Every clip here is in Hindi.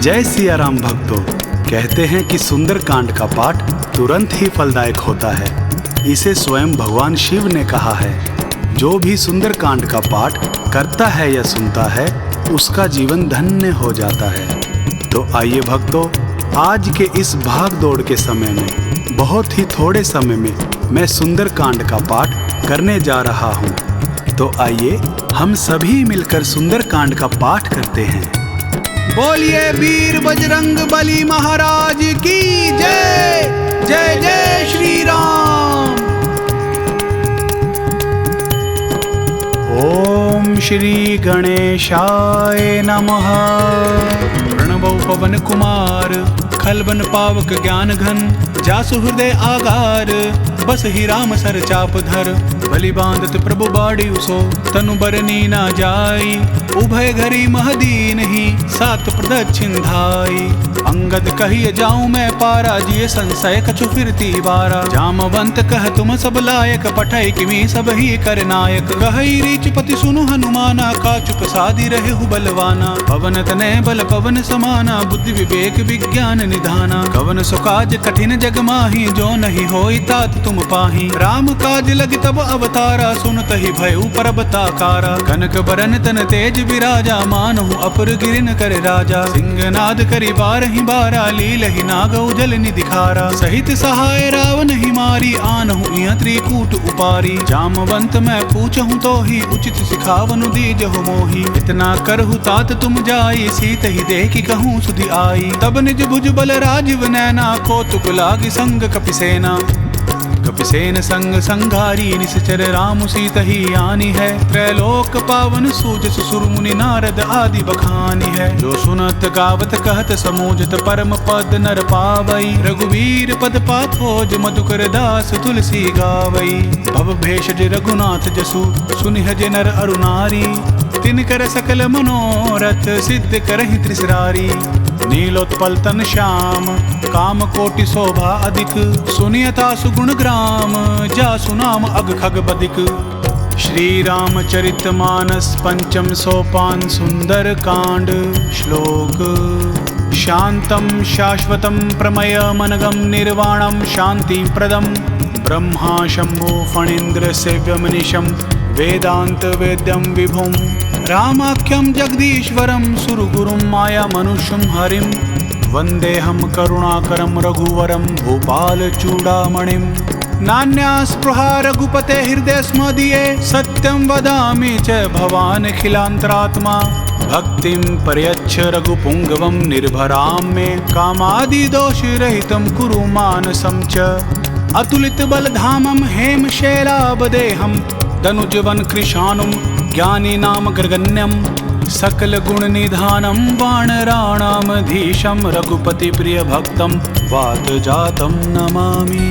जय सिया राम भक्तों। कहते हैं कि सुंदर कांड का पाठ तुरंत ही फलदायक होता है। इसे स्वयं भगवान शिव ने कहा है। जो भी सुंदर कांड का पाठ करता है या सुनता है उसका जीवन धन्य हो जाता है। तो आइए भक्तों, आज के इस भाग दौड़ के समय में बहुत ही थोड़े समय में मैं सुंदर कांड का पाठ करने जा रहा हूँ। तो आइए हम सभी मिलकर सुंदर कांड का पाठ करते हैं। बोलिए वीर बजरंग बली महाराज की जय। जय जय श्री राम। ओम श्री गणेशाय नमः। प्रणवो पवन कुमार खलबन पावक ज्ञान घन जासु हृदय आगार बस ही राम सर चाप धर बलि बांधत प्रभु बाड़ी उसो तनु बरनी ना जाई उभय घरी महदीन ही सात प्रदक्षिण धाई अंगद कहिए जाऊं मैं पारा जिये संशय कछु फिरती बारा जामवंत कह तुम सब लायक पठै किमी सब ही कर नायक कहई रीच पति सुनु हनुमाना का चुप सादी रहे हु बलवाना पवन तनय बल पवन समाना बुद्धि विवेक विज्ञान निधाना कवन सुकाज कठिन जग माही जो नहीं होई तात तुम पाही राम काज लग तब अवतारा सुनत ही भयउ परबताकारा कनक बरन तन तेज विराजा मानहु अपर गिरिन कर राजा सिंहनाद करि बारहि बारा लील ही नागौ जल निधिखारा सहित सहाय रावण ही मारी आनहु इह त्रिकूट उपारी जामवंत मैं पूछहु तो ही उचित सिखावनु दीजहु मोही इतना करहु तात तुम जाई सीत ही देखी कहूँ सुधि आई तब निज भुज बल राजीव नैना कौतुक लागी संग कपिसेना कपिसेन संग संघारी निश्चर राम सीत ही आनी है त्रैलोक पावन सूज सुर मुनि नारद आदि बखानी है जो सुनत गावत कहत समूजत परम पद नर पावई रघुवीर पद पाथोज मधुकर दास तुलसी गावई भव भेषज रघुनाथ जसु सुनिहज नर अरुनारी तिनकर सकल मनोरथ सिद्ध करहि त्रिसरारी नीलोत्पल तन श्याम काम कोटि शोभा अधिक सुनियता सुगुण ग्राम जा सुनाम अग खग बदिक श्री रामचरित मानस पंचम सोपान सुंदर कांड श्लोक शांतम शाश्वतम प्रमय मनगम निर्वाणम शांति प्रदम ब्रह्मा शंभु फणीन्द्र सेव्यमनिशम वेदांत वेद्यम विभुम रामाख्यम जगदीश्वरम सुरगुरुम माया मनुष्यम हरिम वंदेहम करुणाकरम रघुवरम भूपाल चूड़ामणिम नान्या स्पृहा रघुपते हृदय स्मदीये सत्यम वदामि च भवान खिलांतरात्मा भक्तिम पर्यच्छ रघुपुंगवम निर्भराम मे कामादि दोष रहितम कुरु मानसम च अतुलित बलधामम हेम शैलाबदेहम धनुजवन कृशानुम ज्ञानी नाम ग्रगण्यम सकल गुण निधानम वानराणामधीशम रघुपति प्रिय भक्तम वात जातम नमामि।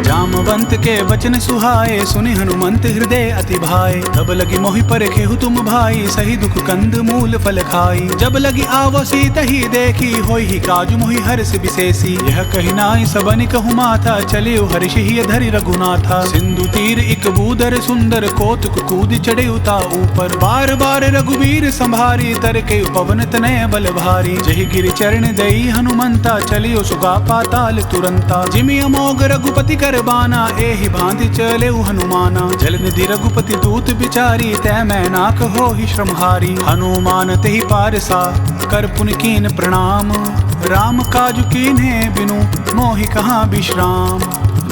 जामवंत के वचन सुहाए सुनि हनुमंत हृदय अति भाए तब लगी मोहि परखेहु तुम भाई सही दुख कंद मूल फल खाई जब लगी आवो सीत ही देखी होई ही काजु मोहि हर्ष विशेषी यह कही नाई सबनि कहु माथा चलियो हर्ष ही धरि रघुनाथा सिंधु तीर इक बूदर सुंदर कौतुक कूद चढ़े उता ऊपर बार बार रघुवीर संभारी तर के पवन तनय बल भारी जहि गिर चरण दई हनुमंता चलियो सुगा पाताल तुरंता जिमि अमोघ रघुपति कर बाना एहि भांति चले हनुमाना जल निधि रघुपति दूत बिचारी तै मैं नाक हो ही श्रमहारी हनुमान तेहि पारसा कर पुन कीन प्रणाम राम काजु कीन्हे बिनु मोहि कहाँ विश्राम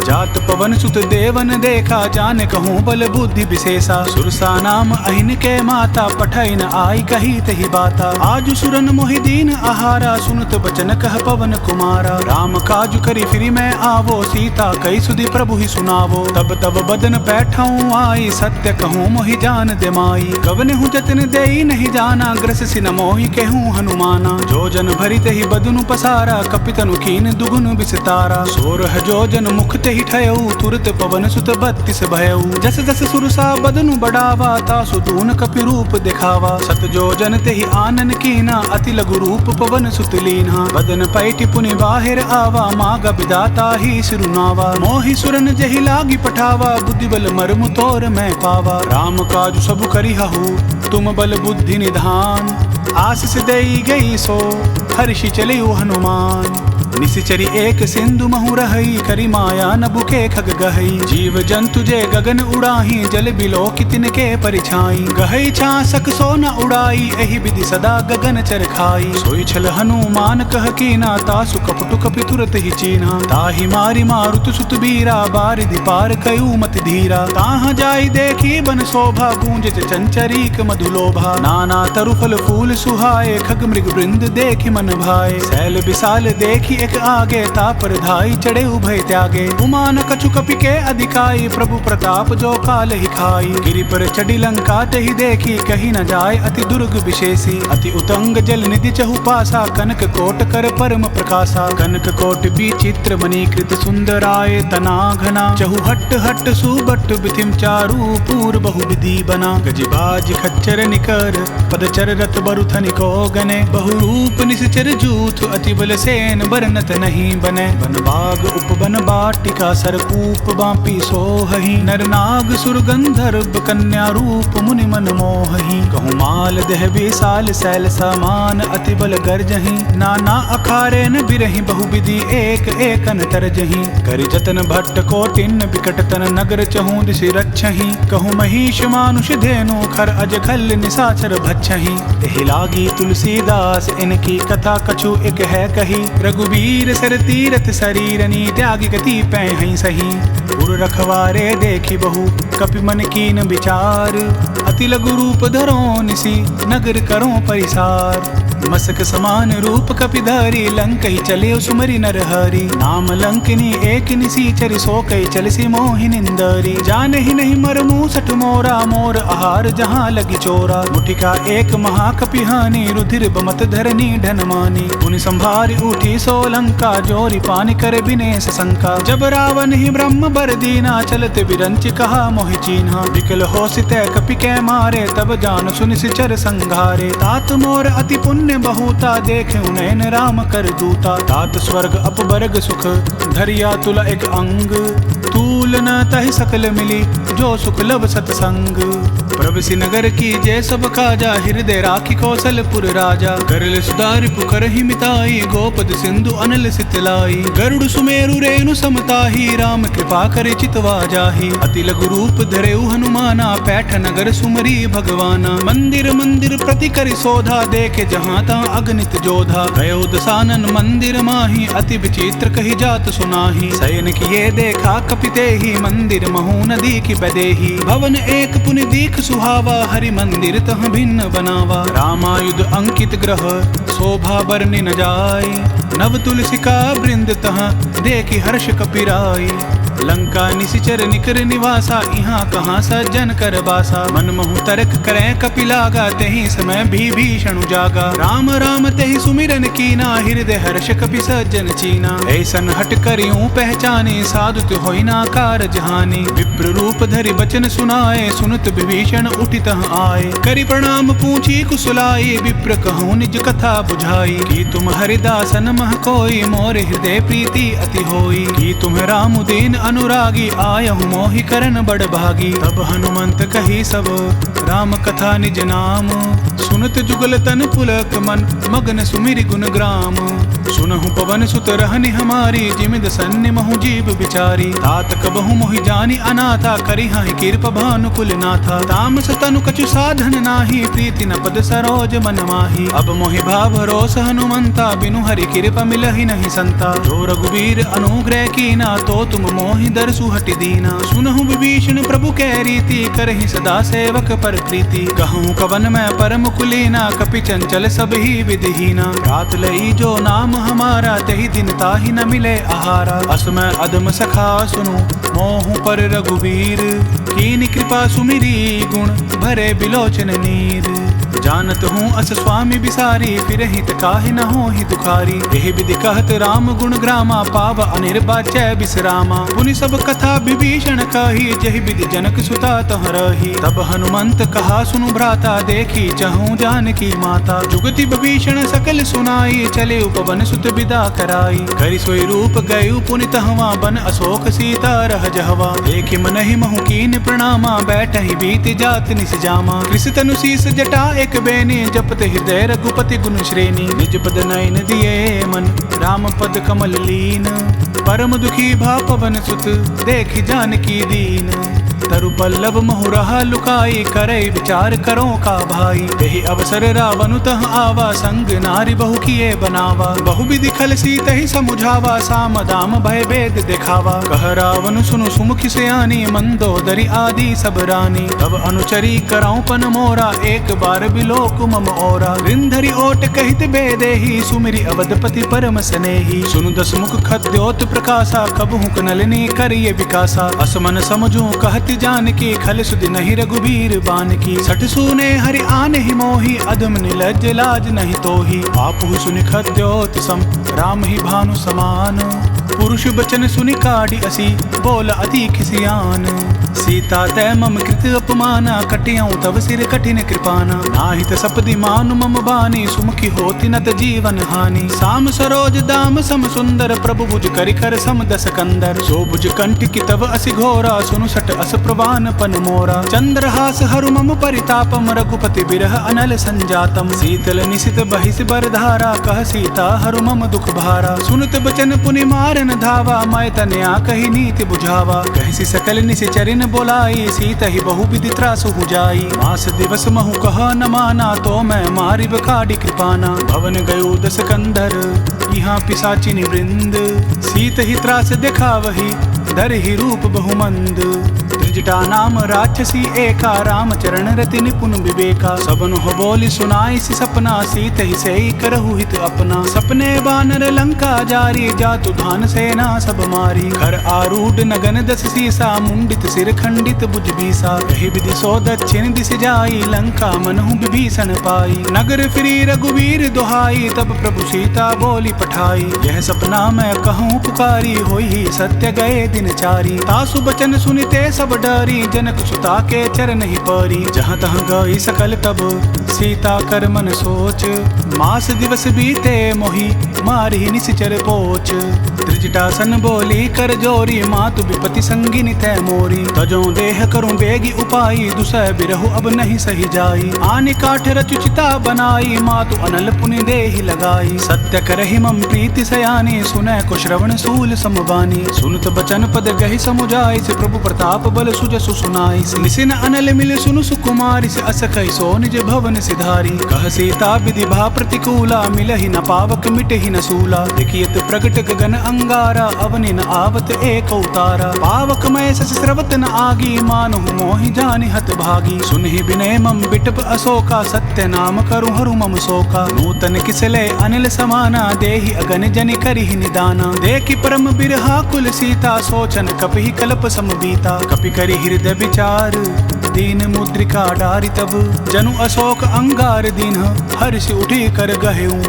जात पवन सुत देवन देखा जाने कहूँ बल बुद्धि विशेषा सुरसा नाम अहिन के माता पठै न आई कही तही बाता आजु सुरन मोहि दीन आहारा सुनत बचन कह पवन कुमारा राम काजु करी फिरी मैं आवो सीता कई सुधि प्रभु ही सुनावो तब तब बदन बैठाऊं आई सत्य कहूँ मोहि जान दे माई कवन हूँ जतन देई नहीं जाना ग्रस सिन मोहि कहूँ हनुमाना जो जन भरित ही बदनु पसारा कपितनु कीन दुगुन विस्तारा सोरह जो जन मुख ही ठयऊ तुरत पवन सुत 32 भयऊ जस जस सुरसा बदनु बढ़ावा तासु दून कपि रूप दिखावा सत जो जन तेहि आनन कीना अति लघु रूप पवन सुत लीना बदन पैठि पुनि बाहिर आवा माग विदाता ही सिरुनावा मोहि सुरन जहि लागी पठावा बुद्धि बल मर्मु तोर मैं पावा राम काजु सब करिहु तुम बल बुद्धि निधान आशीष देई गई सो हर्षि चले हनुमान। निशिचरी एक सिंधु महु रही करी माया न बुके खग गहई। जीव जंतु जे गगन उड़ाही जल बिलो कितिन के परिछाई। गहई छासक सो न उड़ाई एहि विधि सदा गगन चर खाई। सोई छल हनुमान कह कीना तासु कपटु कपि तुरत ही चीन्हा। ताहि मारी मारुत सुत बीरा बारिधि पार कयू मत धीरा। ताहा जाई देखी बन शोभा गूंज चंचरीक मधुलोभा। नाना तरु फल फूल सुहाए खग मृग वृंद देखी मन भाए। शैल विशाल देखी एक आगे तापर धाई चढ़े उभय त्यागे। उमान कछु कपि के अधिकाई प्रभु प्रताप जो काल ही खाई। गिरि पर चढ़ी लंका तहि देखी कही न जाय अति दुर्ग विशेषी। अति उतंग जल निधि चहु पासा कनक कोट कर परम प्रकाशा। कनक कोट विचित्र मणिकृत सुंदराय तना घना। चहु हट हट सुबट बिथिम चारु पूर बहु विधि बना। गजबाज खच्चर निकर पदचर रथ बरुथनि को गने। बहु रूप निश्चर जूथ अति बल सेन बरनत नहीं बने। बन बाग उपवन बाटिका सरकूप बापी सोहहि। नर नाग सुर गंधर्व कन्या रूप मुनि मन मोहहि। कहूँ माल देह विशाल शैल समान अति बल गर्जहि। नाना अखारे न बिरहि बहु विधि एक एकन तरजहि। करि जतन भट्ट कोटिन बिकट तन नगर चहु दिशि रक्षहि। कहूँ महिष मानुष धेनु खर अज खल निशाचर भक्षहि। एहि लागी तुलसीदास इनकी कथा कछु एक है कही। रघुवीर सर तीरथ शरीरनी त्यागी गति पैं सही। उर रखवारे देखी बहु कपि मन कीन विचार। अति लघु रूप धरो निसी नगर करो परिसार। मसक समान रूप कपिधारी लंक ही चले सुमरी नर हरि। नाम लंकिनी एक निसीचर सो कई चलसी मोहि निंदरी। जान ही नहीं मर मूसठ मोरा मोर आहार जहाँ लगी चोरा। मुठिका एक महाकपिहानी रुधिर बमत धरनी ढनमानी। उन संभारी उठी सो लंका जोरी पानी कर बिनेश शंका। जब रावण ही ब्रह्म बर दीना चलत बिरंच कहा मोहि चीन्हा। विकल हो सितै कपि कै मारे तब जान सुनि सिचर संघारे। तात मोर अति पुण्य बहुता देखे नैन राम कर दूता। तात स्वर्ग अपवर्ग सुख धरिया तुला एक अंग। तूल न तहि सकल मिली जो सुख लब सतसंग। प्रभसि नगर की जय सब काजा हृदय राखी कौशलपुर राजा। करल सुधारि पुकर ही मिताई गोपद सिंधु अनल सितलाई। गरुड़ सुमेरु रेणु समताही राम कृपा कर चितवा जाही। अति लघु रूप धरेउ हनुमाना पैठ नगर सुमरी भगवाना। मंदिर मंदिर प्रति करि शोधा देखे जहाँ ता अगणित जोधा। गयो दसानन मंदिर माही अति विचित्र कही जात सुनाही। शयन किए देखा कपिते ही मंदिर महु नदी की बदेही। भवन एक पुनि दीख सुहावा हरि मंदिर तह भिन्न बनावा। रामायुध अंकित ग्रह शोभा बरनि न जाय। नव तुलसिका वृंद तह देखी हर्ष कपिराई। लंका निशिचर निकर निवासा यहाँ कहाँ सज्जन कर बासा। मन महु तर्क करें कपिलागा तेहि समय भी भीषण जागा। राम राम तेहि सुमिरन कीना हृदय हर्ष कपि सज्जन चीना। ऐसन हट करियूं पहचाने साधुत होई ना कार जहानी। विप्र रूप धरि बचन सुनाए सुनत विभीषण उठित आए। करि प्रणाम पूछी कुशलाई विप्र कहूँ निज कथा बुझाई। कि तुम हरिदासन मह कोई मोर हृदय प्रीति अति होई। कि तुम राम दीन अनुरागी आयहु मोहि करन बड़ भागी। तब हनुमंत कही सब राम कथा निज नाम। सुनत जुगल तन पुलक मन मगन सुमिरि गुण ग्राम। सुनहु पवन सुत रहनि हमारी जिमिद सन्नि महु जीव बिचारी। तात कबहु मोहि जानी अनाथा करि हहि कृप भानुकुल नाथा। तामस तनु कछु साधन नाही प्रीति न पद सरोज मन माही। अब मोहि भाव रोस हनुमंता बिनु हरि कृपा मिलहि नहीं संता। जो रघुवीर अनुग्रह कीना तो तुम मोहि दरसु हटि दीना। सुनहु विभीषण प्रभु कै रीति करहि सदा सेवक पर प्रीति। कहूँ कवन मैं परम कुलीना कपि चंचल सब ही विधिहीना। रात लई जो नाम हमारा तहि दिन ताहि न मिले आहारा। असमय अदम सखा सुनु मोहु पर रघुवीर। कीनि कृपा सुमिरी गुण भरे बिलोचन नीर। जानत हूँ अस स्वामी बिसारी फिर हित काहि न हो ही दुखारी। एहि विधि कहत राम गुण ग्रामा पाव अनिर्वाच्य बिसरामा। पुनि सब कथा विभीषण कही जहि विधि जनक सुता तह रही। तब हनुमंत कहा सुनु भ्राता देखी चहूँ जानकी माता। जुगति विभीषण सकल सुनाई चले उपवन सुत विदा कराई। करि सोई रूप गयु पुनि तहवा बन अशोक सीता रह जहवा। देखि मनहि महु कीन प्रणामा बैठहि बीत जात निस जामा। कृष तनु शीस जटा एक बेनी, जपत हृदय रघुपति गुण श्रेणी। निज पद नयन दिए मन, राम पद कमल लीन। परम दुखी भा पवन सुत, देखि जानकी दीन। तरु पल्लव महु रहा लुकाई, करे विचार करो का भाई। यही अवसर रावण तह आवा, संग नारी बहु किए बनावा। बहु विधि खल सीत ही समुझावा, साम दाम भय भेद दिखावा। कह रावण सुनु सुमुखी सयानी, मंदोदरी आदि सब रानी। तब अनुचरी कराऊं पन मोरा, एक बार बिलोक मम ओरा। रिंधरी ओट कहित बेदेही, सुमिरि अवधपति परम स्नेही। सुनु दस मुख खद्योत प्रकाशा, कबहु नलिनी करिए विकासा। असमन समझू कहती जानकी, खल सुधि नहीं रघुबीर बान की। सठ सूने हरि आने ही मोही, अधम निलज्ज लाज नहीं तोही। आपहु सुनि खद्योत सम, राम ही भानु समान। पुरुष बचन सुनि काढ़ी असी, बोल अति खिसियान। सीता तै मम कृत अपमाना, कटियाऊं तब सिर कठिन कृपाना। नाहित सपदि मानु मम बानी, सुमुखी होती नत जीवन हानि। साम सरोज दाम सम सुंदर, प्रभु भुज करि कर सम दस कंदर। सो भुज कंठ की तब असि घोरा, सुनु सट अस प्रवान पन मोरा। चंद्रहास हरु मम परितापम, रघुपति बिरह अनल संजातम। शीतल निशित बहिस बरधारा, कह सीता हरु मम दुख भारा। सुनत बचन पुनि मारन धावा, मैं तनया कही नीति बुझावा। कहसी सकल निशिचरिन बोलाई, सीता ही बहु विधि त्रासु हो जाई। मास दिवस महु कह न माना, तो मैं मारी बकाडी कृपाना। भवन गयो दस कंधर, यहाँ पिशाचिनी वृंद। सीत ही त्रास दिखावही, धर ही रूप बहुमंद। त्रिजटा नाम राक्षसी एका, रामचरण रति निपुण विवेका। सबन हो बोली सुनाई सी सपना, सीत ही से करहु हित अपना। सपने बानर लंका जारी, जातु धान सेना सब मारी। घर आरूढ़ नगन दस सीसा, मुंडित सिर खंडित भुज बीसा। यही विधि सो दक्षिण दिश जाई, लंका मनहु विभीषण पाई। नगर फिरी रघुवीर दुहाई, तब प्रभु सीता बोली पठाई। यह सपना मैं कहूँ पुकारी, होई ही सत्य गए दिन चारी। तासु बचन सुनिते सब डरी, जनक सुता के चरण ही परी। जहाँ तहाँ गई सकल तब, सीता कर मन सोच। मास दिवस बीते मोही, मारी निशिचर पोच। त्रिजटासन बोली कर जोरी, मातु विपति संगिनी तै मोरी। तजों देह करूं बेगी उपाई, दुसह बिरहु अब नहीं सही जाई। आनि काठ रचु चिता बनाई, मातु अनल पुनि देहि लगाई। सत्य करहि मम प्रीति सयानी, सुनय को श्रवण सूल समबानी। सुनत बचन पद गहि समुझाई, से प्रभु प्रताप बल सुजसु सुनाई। निसिन अनल मिल सुनु सुकुमारी, से अस कहि सो निज भवन सिधारी। कह सीता विधि भा प्रतिकूला, मिलहि न पावक मिटहि न सूला। देखियत प्रगट गगन अंगारा, अवनि न आवत एक उतारा। पावक मय सस स्रवत न आगी, मानुहु मोहि जानि हत भागी। सुनहि बिनय मम बिटप अशोका, सत्य नाम करु हरु मम शोका। नूतन किसले अनिल समाना, देहि अगन जनि करिहि निदाना। देखि परम बिरहा कुल सीता, सोचन कपिहि कल्प सम बीता। कपि करि हृदय विचार, दीन मुद्रिका डारि तब। जनु अशोक अंगार दीन, हर्ष उठी कर गहेऊ।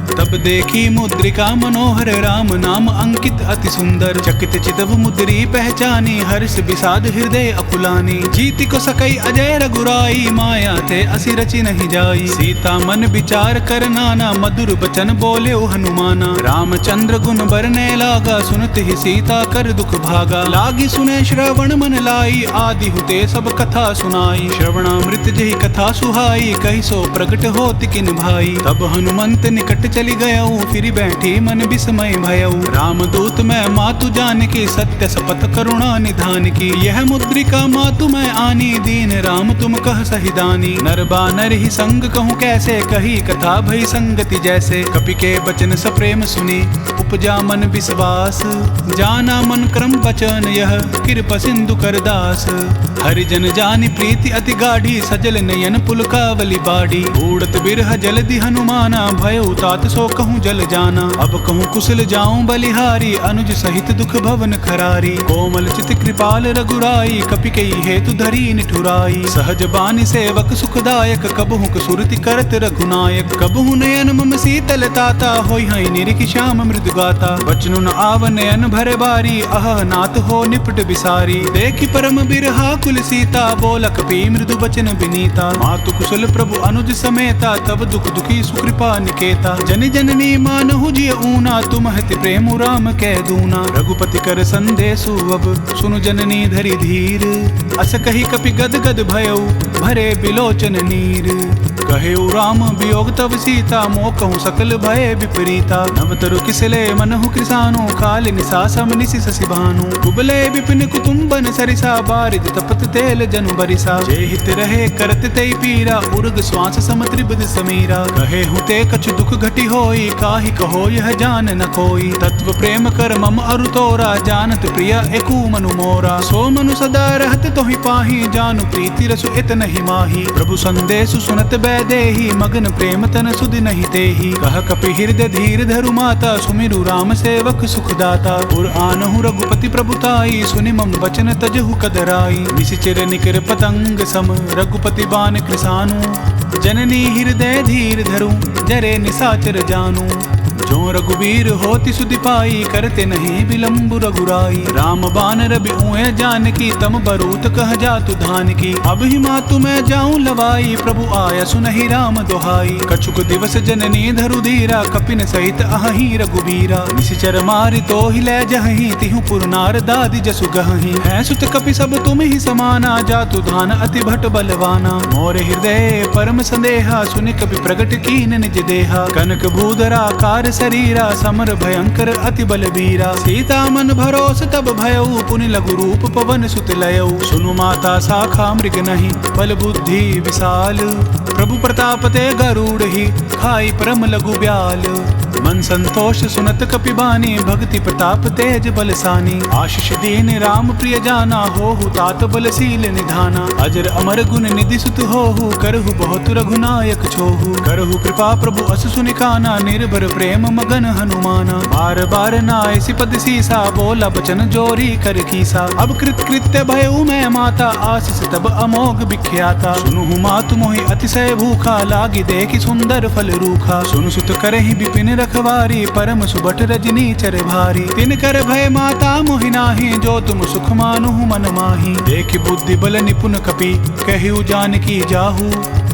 तब देखी मुद्रिका मनोहर, राम नाम अंकित अति सुंदर। चकित चितव मुद्री पहचानी, हर्ष विषाद हृदय अकुलानी। जीति को सकई अजय रघुराई, माया थे असि रचि नहीं जाई। सीता मन विचार कर नाना, मधुर बचन बोले हनुमाना। रामचंद्र गुण बरने लागा, सुनत ही सीता कर दुख भागा। लागी सुने श्रवण मन लाई, आदि हुते सब कथा सुनाई। श्रवणामृत जही कथा सुहाई, कही सो प्रगट होत किन भाई। तब हनुमंत निकट चली गयऊ, फिर बैठी मन विस्मय भयऊ। रामदूत मैं मातु जान की, सत्य सपथ करुणा निधान की। यह मुद्रिका मातु मैं आनी, दीन राम तुम कह सहिदानी। नर बानर ही संग कहूँ कैसे, कही कथा भई संगति जैसे। कपि के बचन सप्रेम सुनी, उपजा मन विश्वास। जाना मन क्रम बचन यह, कृपा सिंधु कर दास। हरिजन जानि प्रीति अति गाढ़ी, सजल नयन पुलकावली बाड़ी। उड़त बिरह जलधि हनुमाना, भयउ तात सो कहूँ जल जाना। अब कहूँ कुशल जाऊं बलिहारी, अनुज सहित दुख भवन खरारी। कोमल चित कृपाल रघुराई, कपि कई हेतु धरी निठुराई। सहज बानी सेवक सुखदायक, कबहु सुरति करत रघुनायक। कबहु नयन मम शीतल ताता, होई हई निरिख श्याम मृदु गाता। बचनु न आव नयन भरे बारी, अह नाथ हो निपट बिसारी। देखि परम बिरहा कुल सीता, बोल कपि मृदु बचन विनीता। मातु कुशल प्रभु अनुज समेता, तब दुख दुखी सुकृपा निकेता। जन जननी मानहु जिय ऊना, तुम हति प्रेम राम कह दूना। रघुपति कर संदेशु अब, सुनु जननी धरि धीर। अस कही कपि गद गद भयउ, भरे बिलोचन नीर। कहे राम वियोग तब सीता मोह कहूँ सकल भय विपरीता। नव तरु किसले मनहु कृसानु काल निशा सम निशि शशि भानु। कुबले विपिन कुटुम्बन सरिसा बारिद तपत तेल जनु बरिसा। जे हित रहे करत तई पीरा उर्ग श्वास सम त्रिबद समीरा। कहे हुते कछु दुख घटी होई काहि कहो यह जान न कोई। तत्व प्रेम कर मम अरु तोरा जानत प्रिय एकु मनु मोरा। सो मनु सदा रहत तोहि पाहि जानु प्रीति रसु इत नहीं माही। प्रभु संदेशु सुनत बैदेही मगन प्रेम तन सुधि नहीं तेही। कह कपि हृदय धीर धरु माता सुमिरु राम सेवक सुखदाता। पुर आनहु रघुपति प्रभुताई सुनि मम वचन तजहु कदराई। निशिचर निकर पतंग सम रघुपति बान कृसानु। जननी हृदय धीर धरु जरे निसाचर जानु। जो रघुवीर होति सुधि पाई करते नहीं विलंबु रघुराई। राम बान रबि उए जानकी तम बरूत कह जातु धान की। अब ही मातु मैं जाऊं लवाई प्रभु आया सुनहि राम दोहाई। कछुक दिवस जननी धरु धीरा कपिन सहित अहि रघुबीरा। निशिचर मारि तो ही ले जहि तिहु पुर नार दादि जसु गहि। है सुत कपि सब तुम ही समाना जातु धान अति भट बलवाना। मोर हृदय परम संदेहा सुनि कपि प्रगट कीन निज देहा। कनक भूधरा कार शरीरा समर भयंकर अति बलबीरा। सीता मन भरोस तब भयऊ पुनि लघु रूप पवन सुत लयऊ। सुनु माता शाखा मृग नहीं बल बुद्धि विशाल। प्रभु प्रताप ते गरुड़ ही खाई परम लघु ब्याल। मन संतोष सुनत कपि बानी भक्ति प्रताप तेज बलसानी। आशीष दीन राम प्रिय जाना होहु तात बलशील निधाना। अजर अमर गुण निधि सुत होहु करहु बहुत रघुनायक छोहु। करहु कृपा प्रभु अस सुनि काना निर्भर प्रेम मगन हनुमाना। बार बार नाय सिपद सीसा बोला बचन जोरी कर कीसा। अब कृत कृत्य भयउ मैं माता आशीष तब अमोघ विख्याता। सुनु मातु मोहि अतिशय भूखा लागी देखि सुंदर फल रूखा। सुनु सुत करहि विपिन रखवारी परम सुबट रजनी चर भारी। तिन कर भय माता मोहि नाही जो तुम सुख मानुहु मन माही। देखि बुद्धि बल निपुण कपि कहु जानकी जाहू।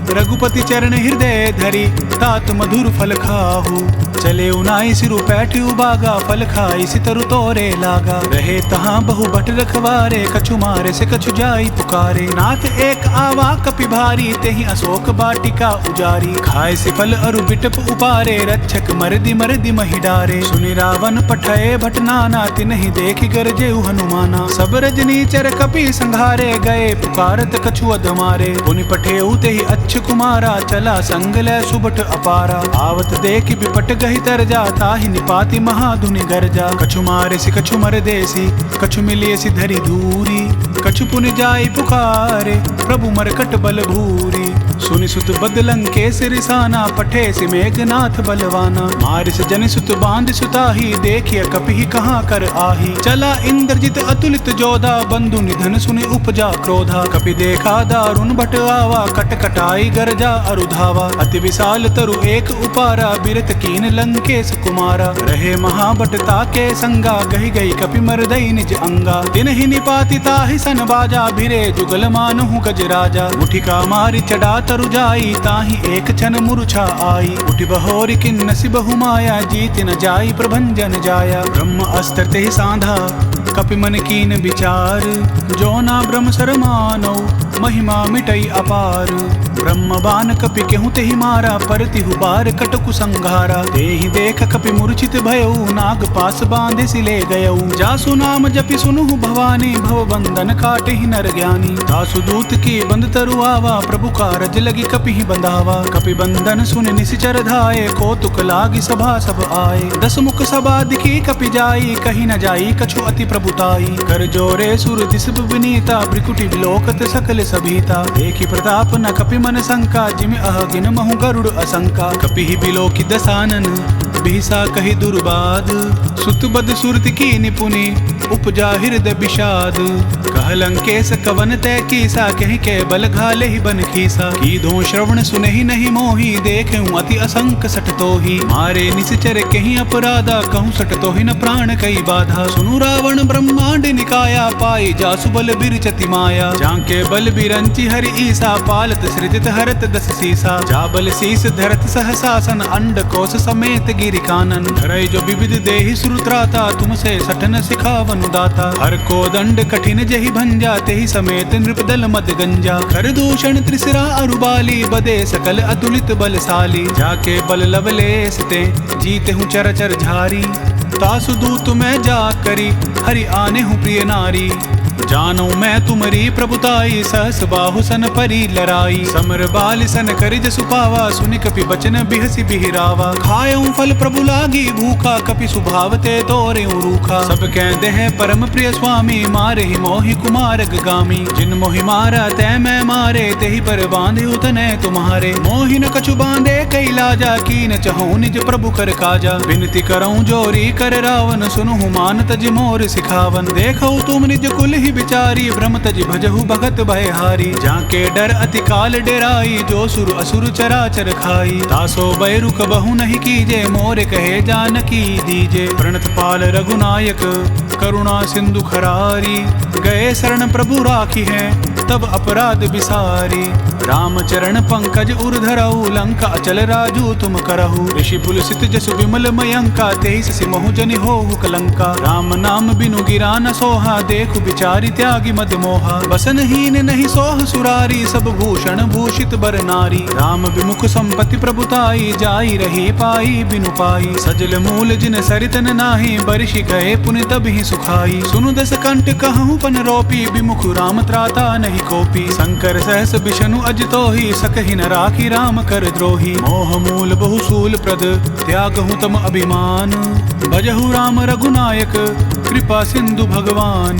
रघुपति चरण हृदय धरि तात मधुर फल खाहू। चले उनाई सिरु पैठ उबागा फल खाई सितरु तोरे लागा। रहे तहाँ बहु भट रखवारे कछु मारे से कछु जाई पुकारे। नाथ एक आवा कपि भारी तेहि अशोक बाटिका उजारी। खाए से फल अरु बिटप उपारे रक्षक मरदि मरदि महि डारे। सुनि रावण पठये भट नाना तिन्हि देखि गरजेउ हनुमाना। सब रजनी चर कपि संघारे गए पुकारत कछु अधमारे। पुनि पठेउ तेहि अच्छ कुमारा चला संग लै सुबट अपारा। आवत देखि बिपट गहि तर जाता ही निपाति महाधुनि गरजा। कछु मारे से कछु मर देसी कछु मिलिए सी धरी धूरी। कछु पुनि जाई पुकारे प्रभु मरकट बल भूरी। सुनि सुत बदलंग के सिरिसाना पठे से मेघनाथ बलवाना। मार से जन सुत बांध सुताही देखिए कपि कहाँ कर आही। चला इंद्रजित अतुलित जोधा बंधु निधन सुनि उपजा क्रोधा। कपि देखा दारुण भट आवा कट कटाई गरजा अरुधावा। अति विशाल तरु एक उपारा बिरत कीन लंकेश कुमारा। रहे महाबटता के संगा गही गई कपि मरदई निज अंगा। दिन ही निपाति ताहि सन बाजा भिरे जुगल मानहु गज राजा। मुठिका मारी चढ़ा तरु जाई ताहि एक क्षण मूर्छा आई। उठि बहोरि किन्नसि बहु माया जीत न जाई प्रभंजन जाया। ब्रह्म अस्त्र तेहि साधा कपि मन कीन विचार। जो ना ब्रह्म सर मानौ महिमा मिटई अपार। ब्रह्म बान कपि केहु तेहि मारा परतिहु बार कटकु संघारा। तेहि देख कपि मूर्छित भयउ नाग पास बांधे सिले गयउ। जासु नाम जपि सुनुहु भवानी भव बंधन काटेहि नर ज्ञानी। तासु दूत की बंद तरु आवा प्रभु कारज लगी कपि बंधावा। कपि बंधन सुन निशिचर धाये कौतुक लागी सभा सब आए। दस मुख सभा दिखी कपि जाई कहीं न जाई कछु अति प्रभुताई। कर जोरे सुर दिस विनीता ब्रिकुटि विलोकत सकल सभीता। देखि प्रताप न कपि मन शंका जिमि अहगिन महु गरुड़ असंका। कपि बिलोकि दसानन बिहसा कहि दुर्बाद। सुत बद सुरति की निपुनि उपजा हृदय विषाद। कह लंकेश कवन तय कीसा कहीं के बल घाले ही बन खीसा। की धो श्रवण सुनहि नहीं मोही देखूं अति असंक सट तोही। मारे निश्चर कहीं अपराधा कहूँ सट तोहि न प्राण कई बाधा। सुनु रावण ब्रह्मांड निकाया पाई जासु बल बिरचति माया। जांके बल बिरंचि हरि ईसा पालत सृजित हरत दस सीसा। जा बल शीस धरत सहसासन अंड कोश समेत गिर गिरि कानन। धरय जो विविध देहि सुरत्राता, तुमसे सठन सिखावनु दाता। हर को दंड कठिन जेहि भंजा, तेहि समेत नृपदल मद गंजा। कर दूषण त्रिसरा अरुबाली, बदे सकल अतुलित बलशाली। जाके बल लवलेस ते, जीते हूँ चरचर झारी। तासु दूत मैं जा करी, हरि आने हूँ प्रिय नारी। जानो मैं तुमरी प्रभुताई, सहस बाहु सन परी लराई। समर बाल सन करिज सुपावा, सुनि कपि बचन बिहसी बिहिरावा। खायऊं फल प्रभु लागी भूखा, कपि सुभावते तोरे रूखा। सब कहते हैं परम प्रिय स्वामी, मारे ही मोहि कुमार गामी। जिन मोहि मारा तै मैं मारे, तेहि पर बांधे उतने तुम्हारे। मोहि न कछु बांधे कई लाजा, कीन चहूँ निज प्रभु कर काजा। विनती करऊं जोरी कर रावण, सुनहु मान तज मोर सिखावन। देखो तुम निज कुल ही बिचारी, भ्रम तज भजहु भगत भयहारी। जाके डर अति काल डेराई, जो सुर असुर चराचर खाई। तासो बैरु कबहु नहीं कीजे, मोरे कहे जानकी दीजे। प्रणत पाल रघुनायक, करुणा सिंधु खरारी। गए शरण प्रभु राखी है, तब अपराध बिसारी। रामचरण पंकज उर्धरऊ, लंका अचल राजू तुम करहु। ऋषि पुलसित जसु विमल मयंका, तेहि सि महु जनि होहु कलंका। राम नाम बिनु गिरा न सोहा, देखु बिचारी त्यागी मद मोहा। बसनहीन नहीं सोह सुरारी, सब भूषण भूषित बर नारी। राम विमुख संपत्ति प्रभुताई, जाई रही पाई बिनु पाई। सजल मूल जिन सरितन नाही, बरिषि गए पुनि तबहि सुखाई। सुनु दस कंठ कहूँ पन रोपी, विमुख राम त्राता नहीं कोपी। शंकर सहस विष्णु अज तोहि, सकहि न राखी राम कर द्रोही। मोह मूल बहुसूल प्रद, त्यागहु तम अभिमान। भजहु राम रघुनायक, कृपा सिंधु भगवान।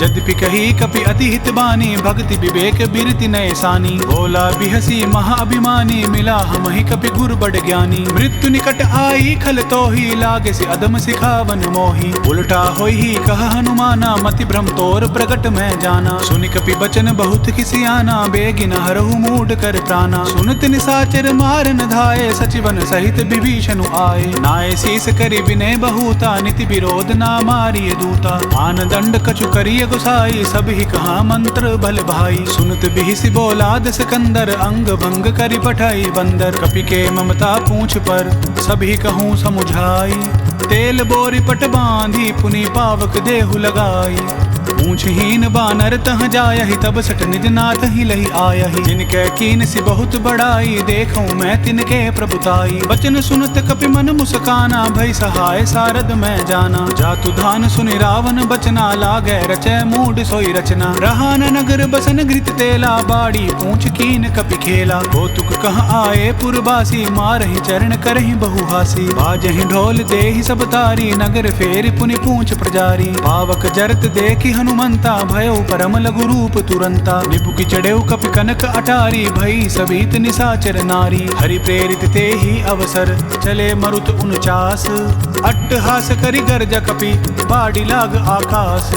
यद्यपि कही कपि अति हित बानी, भक्ति विवेक बिरति नय सानी। बोला बिहसी महाअभिमानी, मिला हमहि कपि गुर बड़ ज्ञानी। मृत्यु निकट आई खल तोहि, लागे से अदम सिखावन मोहि। उल्टा होई कह हनुमाना, मति भ्रम तोर प्रगट मैं जाना। सुनि कपि बचन बहुत किसियाना, बेगिन हरहु मूढ़ कर प्राणा। सुनत निसाचर मारन धाये, सचिवन सहित विभीषण आए। नाय शीस करि विनय बहुता, नीति विरोध ना मारिय दूता। आन दंड कछु करिय गोसाई, सब ही कहा मंत्र भल भाई। सुनत बिहिसी बोला दस कंदर, अंग भंग करि पठाई बंदर। कपि के ममता पूछ पर, सभी कहूँ समुझाई। तेल बोरी पट बांधी, पुनि पावक देहु लगाई। पूछहीन बानर तह जायहि, तब सट निज नाथ ही लही आयहि। जिनके कीन सी बहुत बड़ाई, देखूं मैं तिनके प्रभुताई। बचन सुनत कपि मन मुस्काना, भई सहाय सारद मैं जाना। जातु धान सुनि रावण बचना, लागे रचय मूढ़ सोई रचना। रहा न नगर बसन घृत तेला, बाड़ी पूछ कीन कपि खेला। कौतुक कह आए पुरबासी, मारहि चरण करहि बहुहासी। बाजहि ढोल देहि सब तारी, नगर फेर पुनि पूछ प्रजारी। पावक जरत देखि हनुमंता, भयो परम लघु रूप तुरंता। निपुकी चढ़ेउ कपि कनक अटारी, भई सभीत निसाचर नारी। हरि प्रेरित ते ही अवसर, चले मरुत 49। अट्टहास करि गर्ज कपि, बाड़ी लाग आकाश।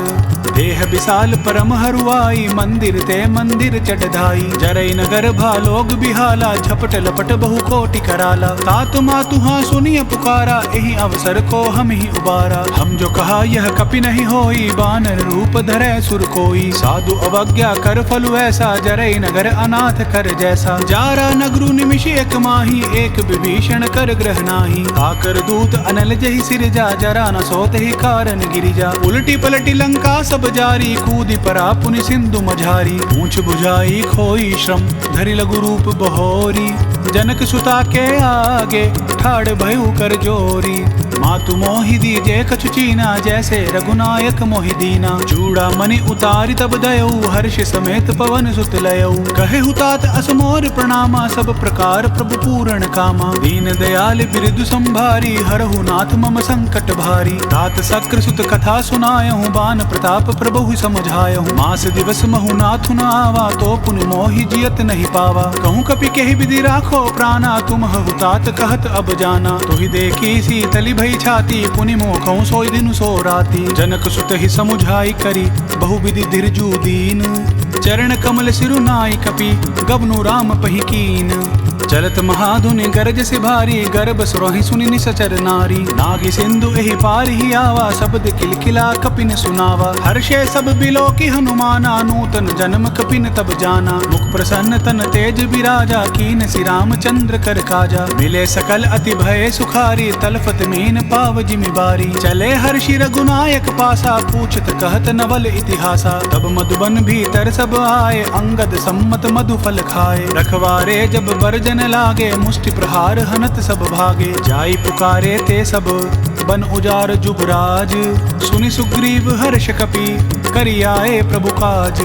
देह विशाल परम हरुआई, मंदिर ते मंदिर चढ़ाई। जरई नगर भालोग बिहाला, झपट लपट बहु कोटि कराला। तात मातु हाँ सुनिय पुकारा, एहि अवसर को हम ही उबारा। हम जो कहा यह कपि नहीं होई, बानर रूप धरे सुर कोई। साधु अवज्ञा कर फलु ऐसा, जरई नगर अनाथ कर जैसा। जारा नगरु निमिष एक माही, एक विभीषण कर ग्रह नाही। आकर दूत अनल जहि सिरजा, जरा न सोत ही कारण गिरिजा। उलटी पलटी लंका सब जारी, कूदी परा पुनि सिंधु मझारी। पूछ बुझाई खोई श्रम, धरि लघु रूप बहोरी। जनक सुता के आगे, ठाड़ भयु कर जोरी। मातु मोहि दीजे कछु चीना, जैसे रघुनायक मोहि दीना। चूड़ा मणि उतारी तब दयऊ, हर्ष समेत पवन सुत लयऊ। कहे हुतात असमोर प्रणामा, सब प्रकार प्रभु पूर्ण कामा। दीन दयाल बिरदु संभारी, हरहु नाथ मम संकट भारी। तात सक्र सुत कथा सुनायहु, बान प्रताप प्रभु समझायहु। मास दिवस महु नाथु न आवा, तो पुनि मोहि जियत नहीं पावा। कहूँ कपि केहि विधि राखो प्राणा, तुम हुतात कहत अब जाना। तुहि देखी शीतली भई छाती, पुनि मोखों सोई दिन सो राती। जनक सुत ही समुझाई करी, बहु विधि धीरजु दीन। चरण कमल सिरु नाई कपि, गबनु राम पहि कीन। चलत महाधुनि गरज से भारी, गर्भ सुरहि सुनि निसचर नारी। नागी सिंधु एहि पार ही आवा, शब्द किलकिला कपिन सुनावा। हर्षे सब बिलो की हनुमाना, नूतन जन्म कपिन तब जाना। मुख प्रसन्न तन तेज बिराजा, कीन श्री रामचंद्र कर काजा। मिले सकल अति भय सुखारी, तलफत मीन पाव जिमि बारी। चले हर्षि रघुनायक पासा, पूछत कहत नवल इतिहासा। तब मधुबन भीतर सब आए, अंगद सम्मत मधु फल खाए। रखवारे जब बरजन लागे, मुष्टि प्रहार हनत सब भागे। जाई पुकारे ते सब बन उजार जुगराज, सुनि सुग्रीव हर्ष कपि करि आए प्रभु काज।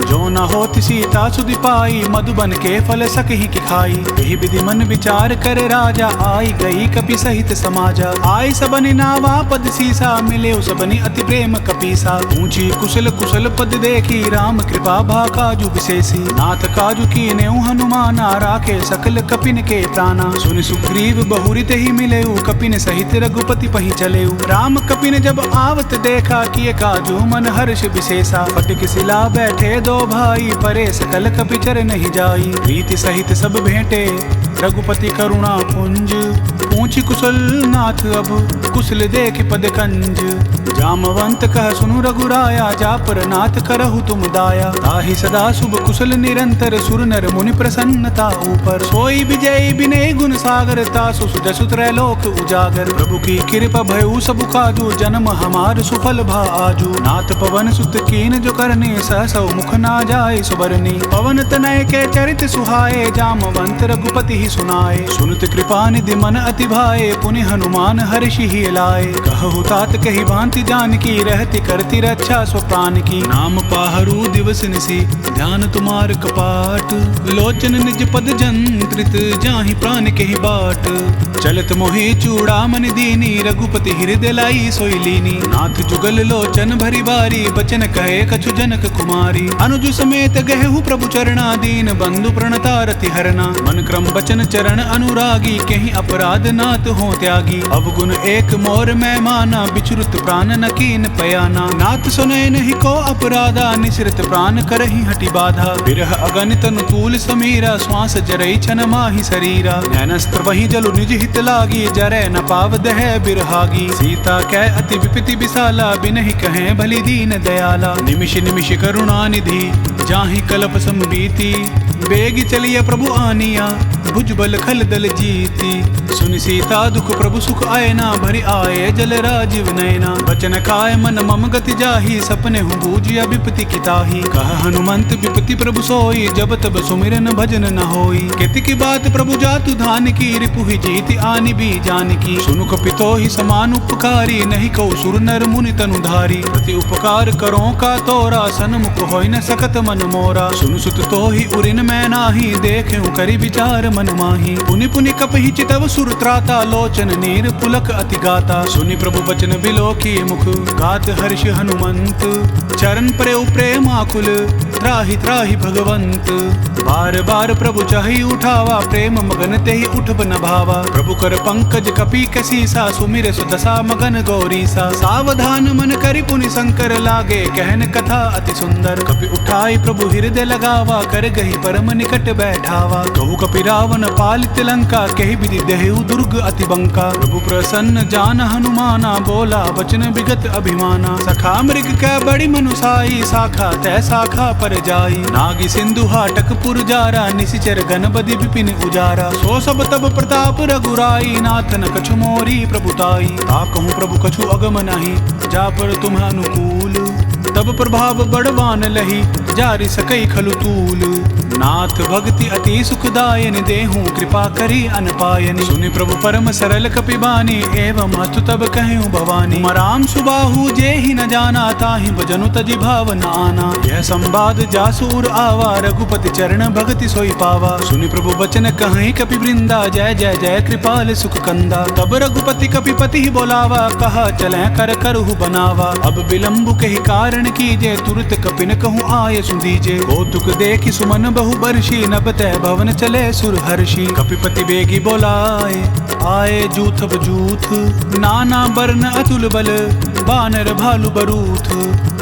जो न होत सीता सुधि पाई, मधुबन के फल सकहि की खाई। यही विधि मन विचार कर राजा, आई गई कपि सहित समाजा। आई सबनि नावा पद सीसा, मिले सबनि अति प्रेम कपीसा। ऊंची कुशल कुशल पद देखी, राम कृपा भा काजु विशेषी। नाथ काजु कीने हनुमाना, राखे सकल कपिन के प्राणा। सुनि सुग्रीव बहुरित ही मिलेऊ, कपिन सहित रघुपति पहि चलेऊ। राम कपिन जब आवत देखा, किए काजु मन हर्ष विशेषा। फटिक सिला बैठे दो भाई, परे सकल कपि चर नहीं जाई। प्रीति सहित सब भेंटे रघुपति करुणा पुंज। पूछी कुशल नाथ अब कुशल देख पद कंज। जामवंत कह सुनु रघुराया, जा पर नाथ करहु तुम दाया। ताहि सदा शुभ कुशल निरंतर, सुर नर मुनि प्रसन्नता ऊपर। सोई विजय विनय गुण सागर, तासु सुजसु त्रैलोक उजागर। प्रभु की कृपा भयउ सब काजू, जन्म हमार सुफल भा आजू। नाथ पवन सुत कीन जो करने, सहसौ मुख ना जाय सुबरनी। पवन तनय के चरित सुहाए, जामवंत रघुपति ही सुनाए। सुनत कृपा निधि मन अति भाए, पुनि हनुमान हर्षि ही लाए। कहु तात कही भांति जानकी, रहती करती रक्षा स्व प्राण की। नाम पाहरु दिवस निसी, ध्यान तुम्हार कपाट। लोचन निज पद जंत्रित, जाहि प्राण केहि बाट। चलत मोहि चूड़ामणि दीनी, रघुपति हृदय लाई सोई लीनी। नाथ जुगल लोचन भरी बारी, बचन कहे कछु जनक कुमारी। अनुज समेत गहेहु प्रभु चरणा, दीन बंधु प्रणता रति हरना। मन क्रम बचन चरण अनुरागी, कहीं अपराध नाथ हो त्यागी। अवगुण एक मोर मैं माना, बिचुरत प्राण न कीन पयाना। नाथ सुनय नहीं को अपराधा, निसृत प्राण करहि हटि बाधा। बिरह अगणित अनुकूल समीरा, श्वास जरई छन माहि शरीरा। नैनस्त्र वही जलु निज हित लागी, जरै न पाव दह बिरहागी। सीता कै अति विपति विशाला, बिनहि कहें भली दीन दयाला। निमिष निमिष करुणा निधि, जाहि कल्प संबीति। बेग चलिए प्रभु आनिया, भुजबल खल दल जीती। सुनि सीता दुख प्रभु सुख आयना, भरि आए जल राजीव नयना। बचन काय मन मम गति जाही, सपने हूँ बूझिया विपति किताही। कह हनुमंत विपति प्रभु सोई, जब तब सुमिरन भजन न होई। केतिकी बात प्रभु जातु धान की, रिपुहि जीति आनि भी जानकी। सुनु कपितो ही समान उपकारी, नहीं कौ सुर नर मुनि तनुधारी। प्रति उपकार करो का तोरा, सन्मुख होई न सकत मन मोरा। सुनु सुत तो ही उरिन मैं नाही, देखें करि विचार मन माही। पुनि पुनि कपहि चितव सुर त्राता, लोचन नीर पुलक अति गाता। सुनि प्रभु बचन बिलोकी मुख, गात हर्ष हनुमंत। चरण प्रेम प्रेमाकुल, त्राहि त्राहि भगवंत। बार बार प्रभु चाहि उठावा, प्रेम मगन तेहि उठब न भावा। प्रभु कर पंकज कपि कसीसा, सुमिर सुदशा मगन गौरीसा। सावधान मन करि पुनि शंकर, लागे कहन कथा अति सुंदर। कपि उठाई प्रभु हृदय लगावा, कर गही परम निकट बैठावा। कहु कपि रावण पालित लंका, कहि विधि देहु दुर्ग अति बंका। प्रभु प्रसन्न जान हनुमाना, बोला बचन विगत अभिमाना। सखा मृग कै बड़ी मनुसाई, शाखा तै शाखा पर जाई। नागी सिंधु हाटक पुर जारा, निशिचर गणपति विपिन उजारा। सो सब तब प्रताप रघुराई, नाथ न कछु मोरी प्रभुताई। ताकहु प्रभु कछु अगम नहीं, जा पर तुम्ह अनुकूल। तब प्रभाव बड़वान लही, जारि सकई खलु तूल। नाथ भक्ति अति सुखदायनि, देहूँ कृपा करी अनपायनि। सुनि प्रभु परम सरल कपिबानी, एवं अस्तु तब कहूँ भवानी। मराम सुबाहु जे ही न जाना, ताहि भजनु तजि भाव न आना। यह संवाद जासूर आवा, रघुपति चरण भक्ति सोई पावा। सुनि प्रभु बचन कहीं कपि वृंदा, जय जय जय कृपाल सुख कंदा। तब रघुपति कपिपति ही बोलावा, कहा चलें कर करहु बनावा। अब विलंबु कही कारण कीजे, तुरत कपिन कहूँ आय सुधीजे। कौतुक देखि सुमन बहु बरसी नबते भवन चले सुर हर्षि। कपिपति बेगी बोलाए आए जूथब जूथ, नाना बरन अतुल बल बानर भालु बरूथ।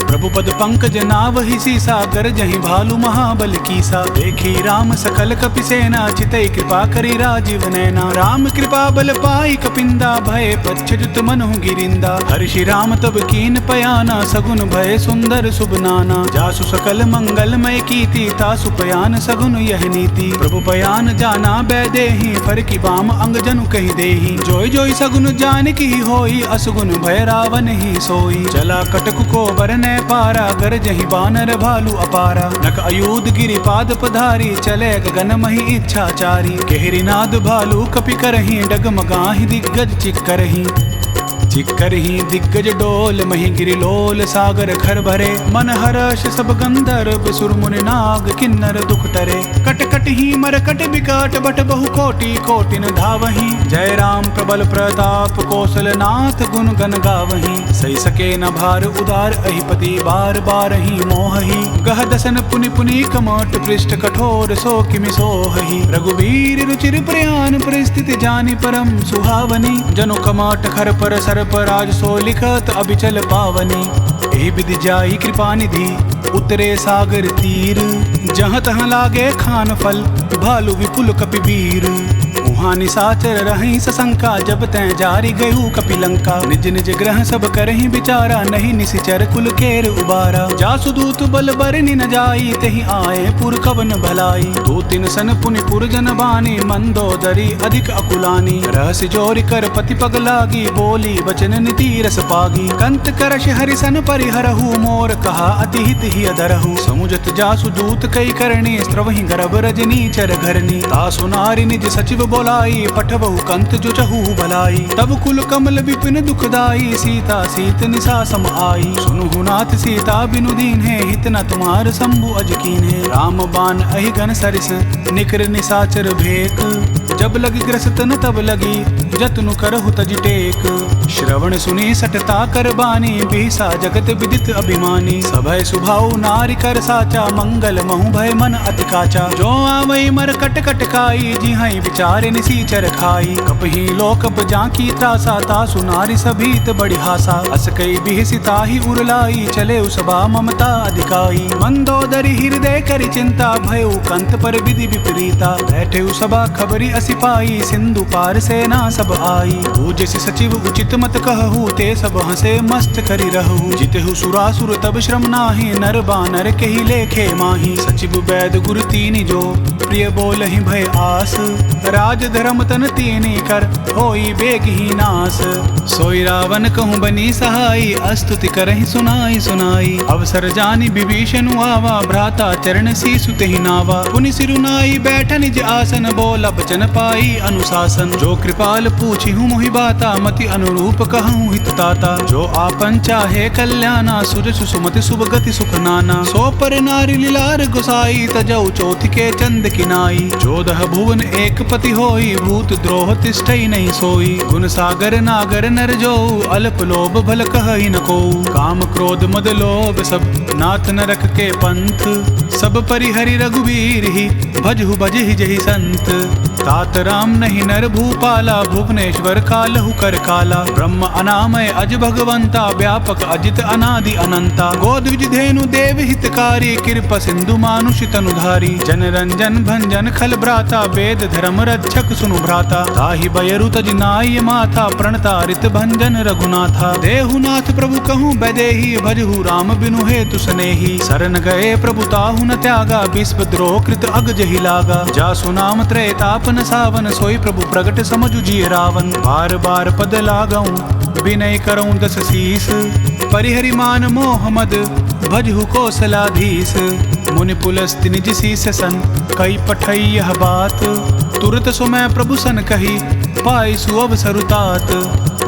प्रभु पद पंकज नावहि सीसा, गरजहि भालु महाबल कीसा। देखी राम सकल कपि सेना, चितई कृपा करी राजीव नैना। राम कृपा बल पाई कपिंदा, भय पच्छजुत मनहु गिरिंदा। हर्षि राम तब कीन पयाना, सगुन भय सुंदर शुभ नाना। जासु सकल मंगलमय कीति, तासु पयान सगुन यह नीति। प्रभु पयान जाना बैदेहि, फर की बाम अंग जनु कहि देहि। जोई जोई सगुन जानकी होई, असगुन भय रावण ही सोई। चला कटक को बरनै पारा, गरजहि बानर भालु अपारा। नक अयूध गिरिपाद पधारी, चले गगन महि इच्छाचारी। केहरि नाद भालु कपि करहि, डगमगाहि दिग्गज चिक्करहि। चिक्करहि दिग्गज डोल, महि गिरिलोल सागर खर भरे। मन हर्ष सब गंधर्व, सुर मुनि नाग किन्नर दुख टरे। कट कट ही मरकट बिकट, बट बहु कोटि कोटिन धावहि। जय राम प्रबल प्रताप, कौशल नाथ गुण गण गावहि। सही सके न भार उदार, अहिपति बार बार ही मोहहि। गह दसन पुनि पुनि कमट, पृष्ठ कठोर सो किमि सोहहि। रघुवीर रुचिर प्रयान, परिस्थिति जानि परम सुहावनी। जनु कमट खर पर सर पर आज सो लिखत अबिचल पावनी। एहि विधि जाई कृपा निधि, उतरे सागर तीर। जहाँ तहाँ लागे खान फल, भालु विपुल कपिवीर। वहाँ निशाचर रहीं सशंका, जब तैं जारी गयु कपिलंका। निज निज ग्रह सब करहीं विचारा, नहीं निशिचर कुल केर उबारा। जासु दूत बल बरनि न जाई, तेहि आए पुर कवन भलाई। दो तिन सन पुनि पुर जन बानी, मंदोदरी अधिक अकुलानी। रहस्य जोरि कर पति पग लागी, बोली वचन नीति रस पागी। कंत करश हरिसन परिहरहु, मोर कहा अति हित ही अधरहु। समुझत जासु दूत कई करणी, स्त्रवहि गर्भ रजनी चर घरनी। तासु नारी निज सचिव बोलाई, पठबहु कंत जो चहु भलाई। तब कुल कमल विपिन दुखदाई, सीता सीत निशा सम आई। सुनहु नाथ सीता बिनु दीन्हे, हित न तुम्हार शंभु अज कीन्हे। राम बाण अहि घन सरिस, निकर निशाचर भेक। जब लगी ग्रस्त न तब लगी, जतनु करहु तज टेक। श्रवण सुनी सटता कर बानी, बिहसा जगत विदित अभिमानी। सभय सुभाऊ नारी कर साचा, मंगल महु भय मन अति काचा। जो आवई मर कट कट खाई, जिहाई विचार निसीचर खाई। कपहि लोकप जाकी त्रासा, तासु नारी सभीत बड़ी हासा। अस कई बिहसिता ही उरलाई, चले उसबा ममता अधिकाई। मंदोदरी हृदय करि चिंता, भयउ कंत पर विधि विपरीता। बैठे उसबा खबरी असिपाई, सिंधु पार सेना सब आई। पूजसि सचिव उचित मत कहु, ते सब हंसे मस्त करि रहु। जितहु सुरासुर तब श्रम नाही, नर बानर केहि लेखे माही। सचिव वैद गुरु तीनि जो, प्रिय बोलहि भय आस। राज धर्म तन तीनि कर, होई बेग ही नास। सोई रावण कहूँ बनी सहाई, स्तुति करहि सुनाई सुनाई। अवसर जानि विभीषण आवा, भ्राता चरण सीसु तेहि नावा। पुनि सिरुनाई बैठ निज आसन, बोला बचन पाई अनुशासन। जो कृपाल पूछि हूँ मोहि बाता, मति अनुरूप कहूँ हित ताता। जो आपन चाहे कल्याणा, सुजसु सुमति शुभ गति सुख नाना। सो पर नारी लीलार गोसाई, तजौ चौथ के चंद किनाई। चौदह भुवन एक पति होई, भूत द्रोह तिष्ठई नहीं सोई। गुण सागर नागर नर जो, अल्प लोभ भल कहहि न को। काम क्रोध मद लोभ सब, नाथ नरक के पंथ। सब परिहरि रघुवीर ही, भजहु भजहि जहि संत। तात राम नहीं नर भूपाला, भुवनेश्वर कालहु कर काला। ब्रह्म अनामय अज भगवंता, व्यापक अजित अनादि अनंता। गोद्विज धेनु देव हितकारी, कृपा सिंधु मानुष तनुधारी। जन रंजन भंजन खल भ्राता, वेद धर्म रक्षक सुनु भ्राता। ताहि बयरु तज नाय माथा, प्रणतारित भंजन रघुनाथा। देहुनाथ प्रभु कहूँ बैदेही, भजहु राम बिनु हेतु सनेही। शरण गए प्रभु ताहु न त्यागा, विश्व द्रोह कृत अग जहि लागा। जासु नाम त्रैताप न सावन, सोई प्रभु प्रगट समझु जिय रावण। बार बार पद लागऊं, विनय करऊं दस शीस। परिहरि मान मोह मद, भजहु कौशलाधीश। मुनि पुलस्ति निज शीस सन, कई पठई यह बात। तुरत सो मैं प्रभु सन कही, पाई सुअवसरु तात।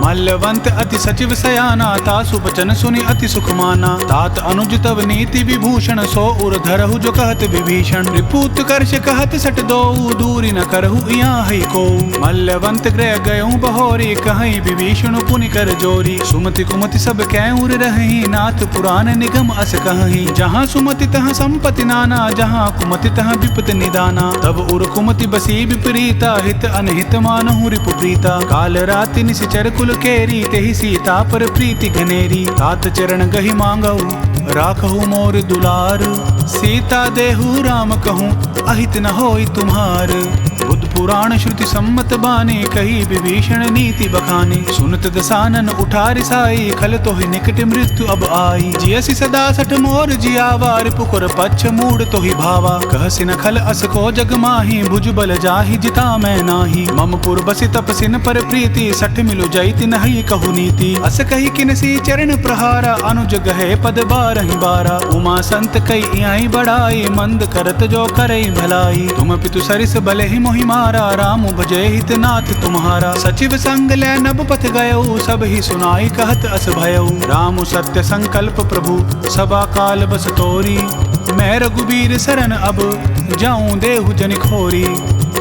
मल्लवंत अति सचिव सयाना, तासु बचन सुनि अति सुख माना। तात अनुज तव नीति विभूषण, सो उर धरहु जो कहत विभीषण। रिपुत कर्ष कहत सट दोऊ, दूरी न करहु यहाँ है को। मल्लवंत गृह गयऊँ बहोरी, कहीं विभीषण पुनि कर जोरी। सुमति कुमति सब कैउर रही, नाथ पुराण निगम अस कहीं। जहाँ सुमति तहाँ संपत्ति नाना, जहाँ कुमति तहाँ विपत निदाना। तब उर कुमति बसी विपरीता, हित अनहित मानहु रिपु प्रीता। काल राति निशिचर कुल केरी, तेहि सीता पर प्रीति घनेरी। तात चरण गहि मांगऊ, राखहु मोर दुलार। सीता देहु राम कहूँ, अहित न होई तुम्हार। बुद्ध पुराण श्रुति सम्मत बानी, कही विभीषण नीति बखानी। सुनत दसानन उठा रिसाई, खल तोहि निकट मृत्यु अब आई। जियसि सदा सठ मोर जियावा, रिपुकुर पच्छ मूड तोहि भावा। कहसि न खल अस को जग माही, भुज बल जाहि जिता मैं नाही। मम पुर बसि तपसिन पर प्रीति, सठ मिलु जैति नहीं कहु नीति। अस कही किनसी चरण प्रहारा, अनुज गहे पद बारहि बारा। उमा संत कई आई बढ़ाई, मंद करत जो करई भलाई। तुम पितु सरिस बले ही मोहि मारा, राम भजे हित नाथ तुम्हारा। सचिव संग लै नभ पथ गयऊ, सब ही सुनाई कहत अस भयऊ। राम सत्य संकल्प प्रभु, सबा काल बस तोरी। मैं रघुबीर शरण अब, जाऊं देहु जनि खोरी।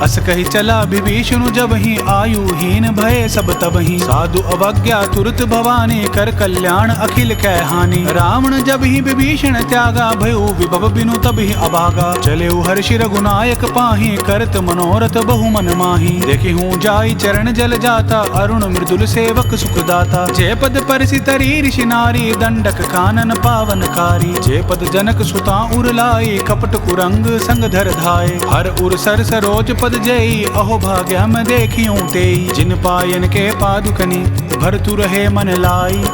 अस कही चला विभीषण, जब ही आयुहीन भय सब तब ही। साधु अवज्ञा तुरत भवानी, कर कल्याण अखिल कै हानि। रावण जब ही विभीषण त्यागा, भयो विभव बिनु तब ही अभागा। चले हर्षि रघुनायक पाही, करत मनोरथ बहु मन माही। देखी हूँ जाई चरण जल जाता, अरुण मृदुल सेवक सुखदाता। जे पद परसि तरी ऋषि नारी, दंडक कानन पावनकारी। जे पद जनक सुता उर लाई, कपट कुरंग संग धर धाये। हर उर सर सरोज पद जई, अहो भाग्य मैं देखियूं तेई। जिन पायन के पादुकनी, भरतु रहे मन लाई।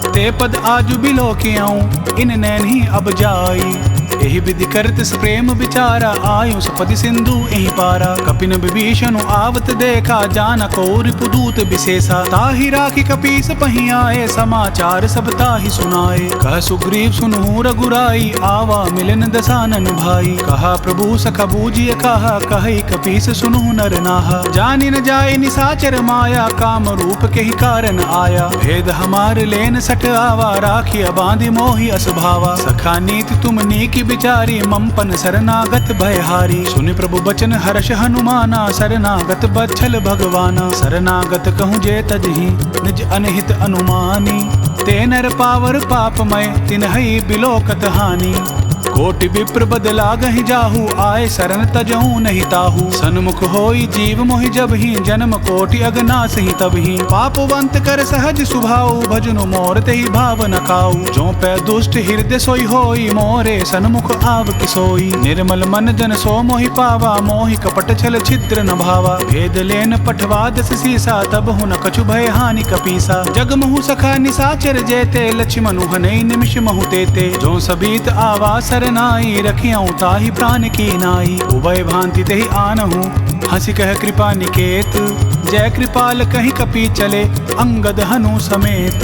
ते पद आजु बिलो कियाऊं, इन नैन ही अब जाई। एहि विधि करत प्रेम विचारा, आयु सपदि सिंधु एहि पारा। कपिन विभीषण आवत देखा, जान को रिपुदूत विशेषा। ताहि राखी कपीस पहि आए, समाचार सब ताहि सुनाए। कह सुग्रीव सुनहु रघुराई, आवा मिलन दसानन भाई। कहा प्रभु सखा बूझिय कहा, कहि कपीस सुनहु नर नाहा। जानि न जाय निसाचर माया, काम रूप के ही कारण आया। भेद हमार लेन सठ आवा, राखिया बांधि मोहि असभावा। सखा नीति तुम नीकी विचारी, ममपन शरणागत भयहारी। सुनि प्रभु बचन हर्ष हनुमाना, शरणागत बच्छल भगवाना। शरणागत कहूँ जे तजहि, निज अनहित अनुमानी। ते नर पावर पापमय, तिनहि बिलोकत हानि। कोटि विप्र बदला गहि जाहू, आए शरण तजहू नहीं ताहू। सन्मुख होई जीव मोहि जब ही, जन्म कोटि अगनास ही तब ही। पापवंत कर सहज सुभाऊ, भजनु मोर तेहि भाव न काऊ। जो पै दुष्ट हृदय सोई होई, मोरे सन्मुख आव किसोई। निर्मल मन जन सो मोहि पावा, मोहि कपट छल छिद्र न भावा। भेद लेन पठवा दस सीसा, तब हु न कछु भय हानि कपीसा। जग महु सखा निसाचर जेते, लक्ष्मणु हनई निमिष महु तेते। जो सबीत आवा नाई, रखियाऊं ताहि प्राण की नाई। उभय भांति तेहि आनहु, हंसी कह कृपा निकेत। जय कृपाल कहीं कपी चले, अंगद हनु समेत।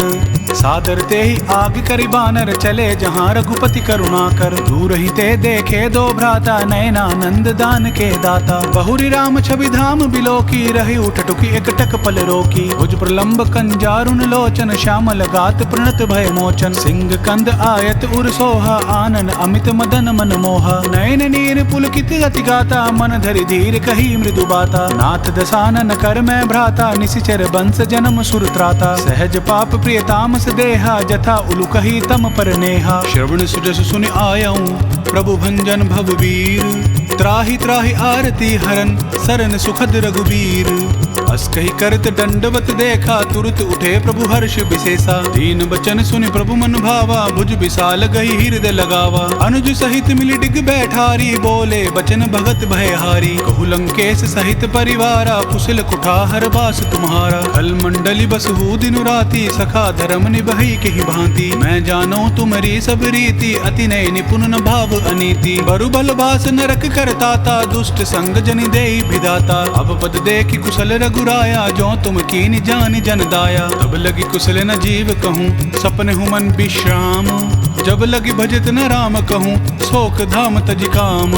सादर ते ही आग करि बानर, चले जहाँ रघुपति करुणा कर। दूर ही ते देखे दो भ्राता, नयनानंद दान के दाता। बहुरी राम छवि धाम बिलोकी, रही उठटुकी एकटक पल रोकी। भुज प्रलंब कंजारुन लोचन, श्यामल गात प्रणत भय मोचन। सिंह कंद आयत उर सोहा, आनन अमित मदन मन मोहा। नयन नीर पुलकित अति गाता, मन धरि धीर कही मृदु बाता। नाथ दसानन कर मैं भ्राता, निशिचर बंस जन्म सुर त्राता। सहज पाप प्रिय तामस देहा, जथा उलु कही तम पर नेहा। श्रवण सुजस सुनि आयऊं, प्रभु भंजन भववीर। त्राहि त्राहि आरती हरन, सरन सुखद रघुबीर। अस कही करत दंडवत देखा, तुरत उठे प्रभु हर्ष विशेषा। दीन बचन सुनि प्रभु मन भावा, भुज विशाल गई हृदय लगावा। अनुज सहित मिली डिग बैठारी, बोले बचन भगत भयहारी। कहु लंकेश सहित परिवारा, कुशल कुठार बास तुम्हारा। कल मंडली बसहु दिनु राति, सखा धर्म निभई केहि भांति। मैं जानो तुमरी सब रीति, अति नय निपुण न भाव अनीति। बरु बल बास नरक करताता, दुष्ट संग जनि देई विधाता। अब पद देखि कुशल रघुराया, जो तुम कीनि जानि जन दाया। तब लगी कुशल न जीव कहूँ, सपने हूँ मन विश्राम। जब लगी भजत न राम कहूँ, शोक धाम तज काम।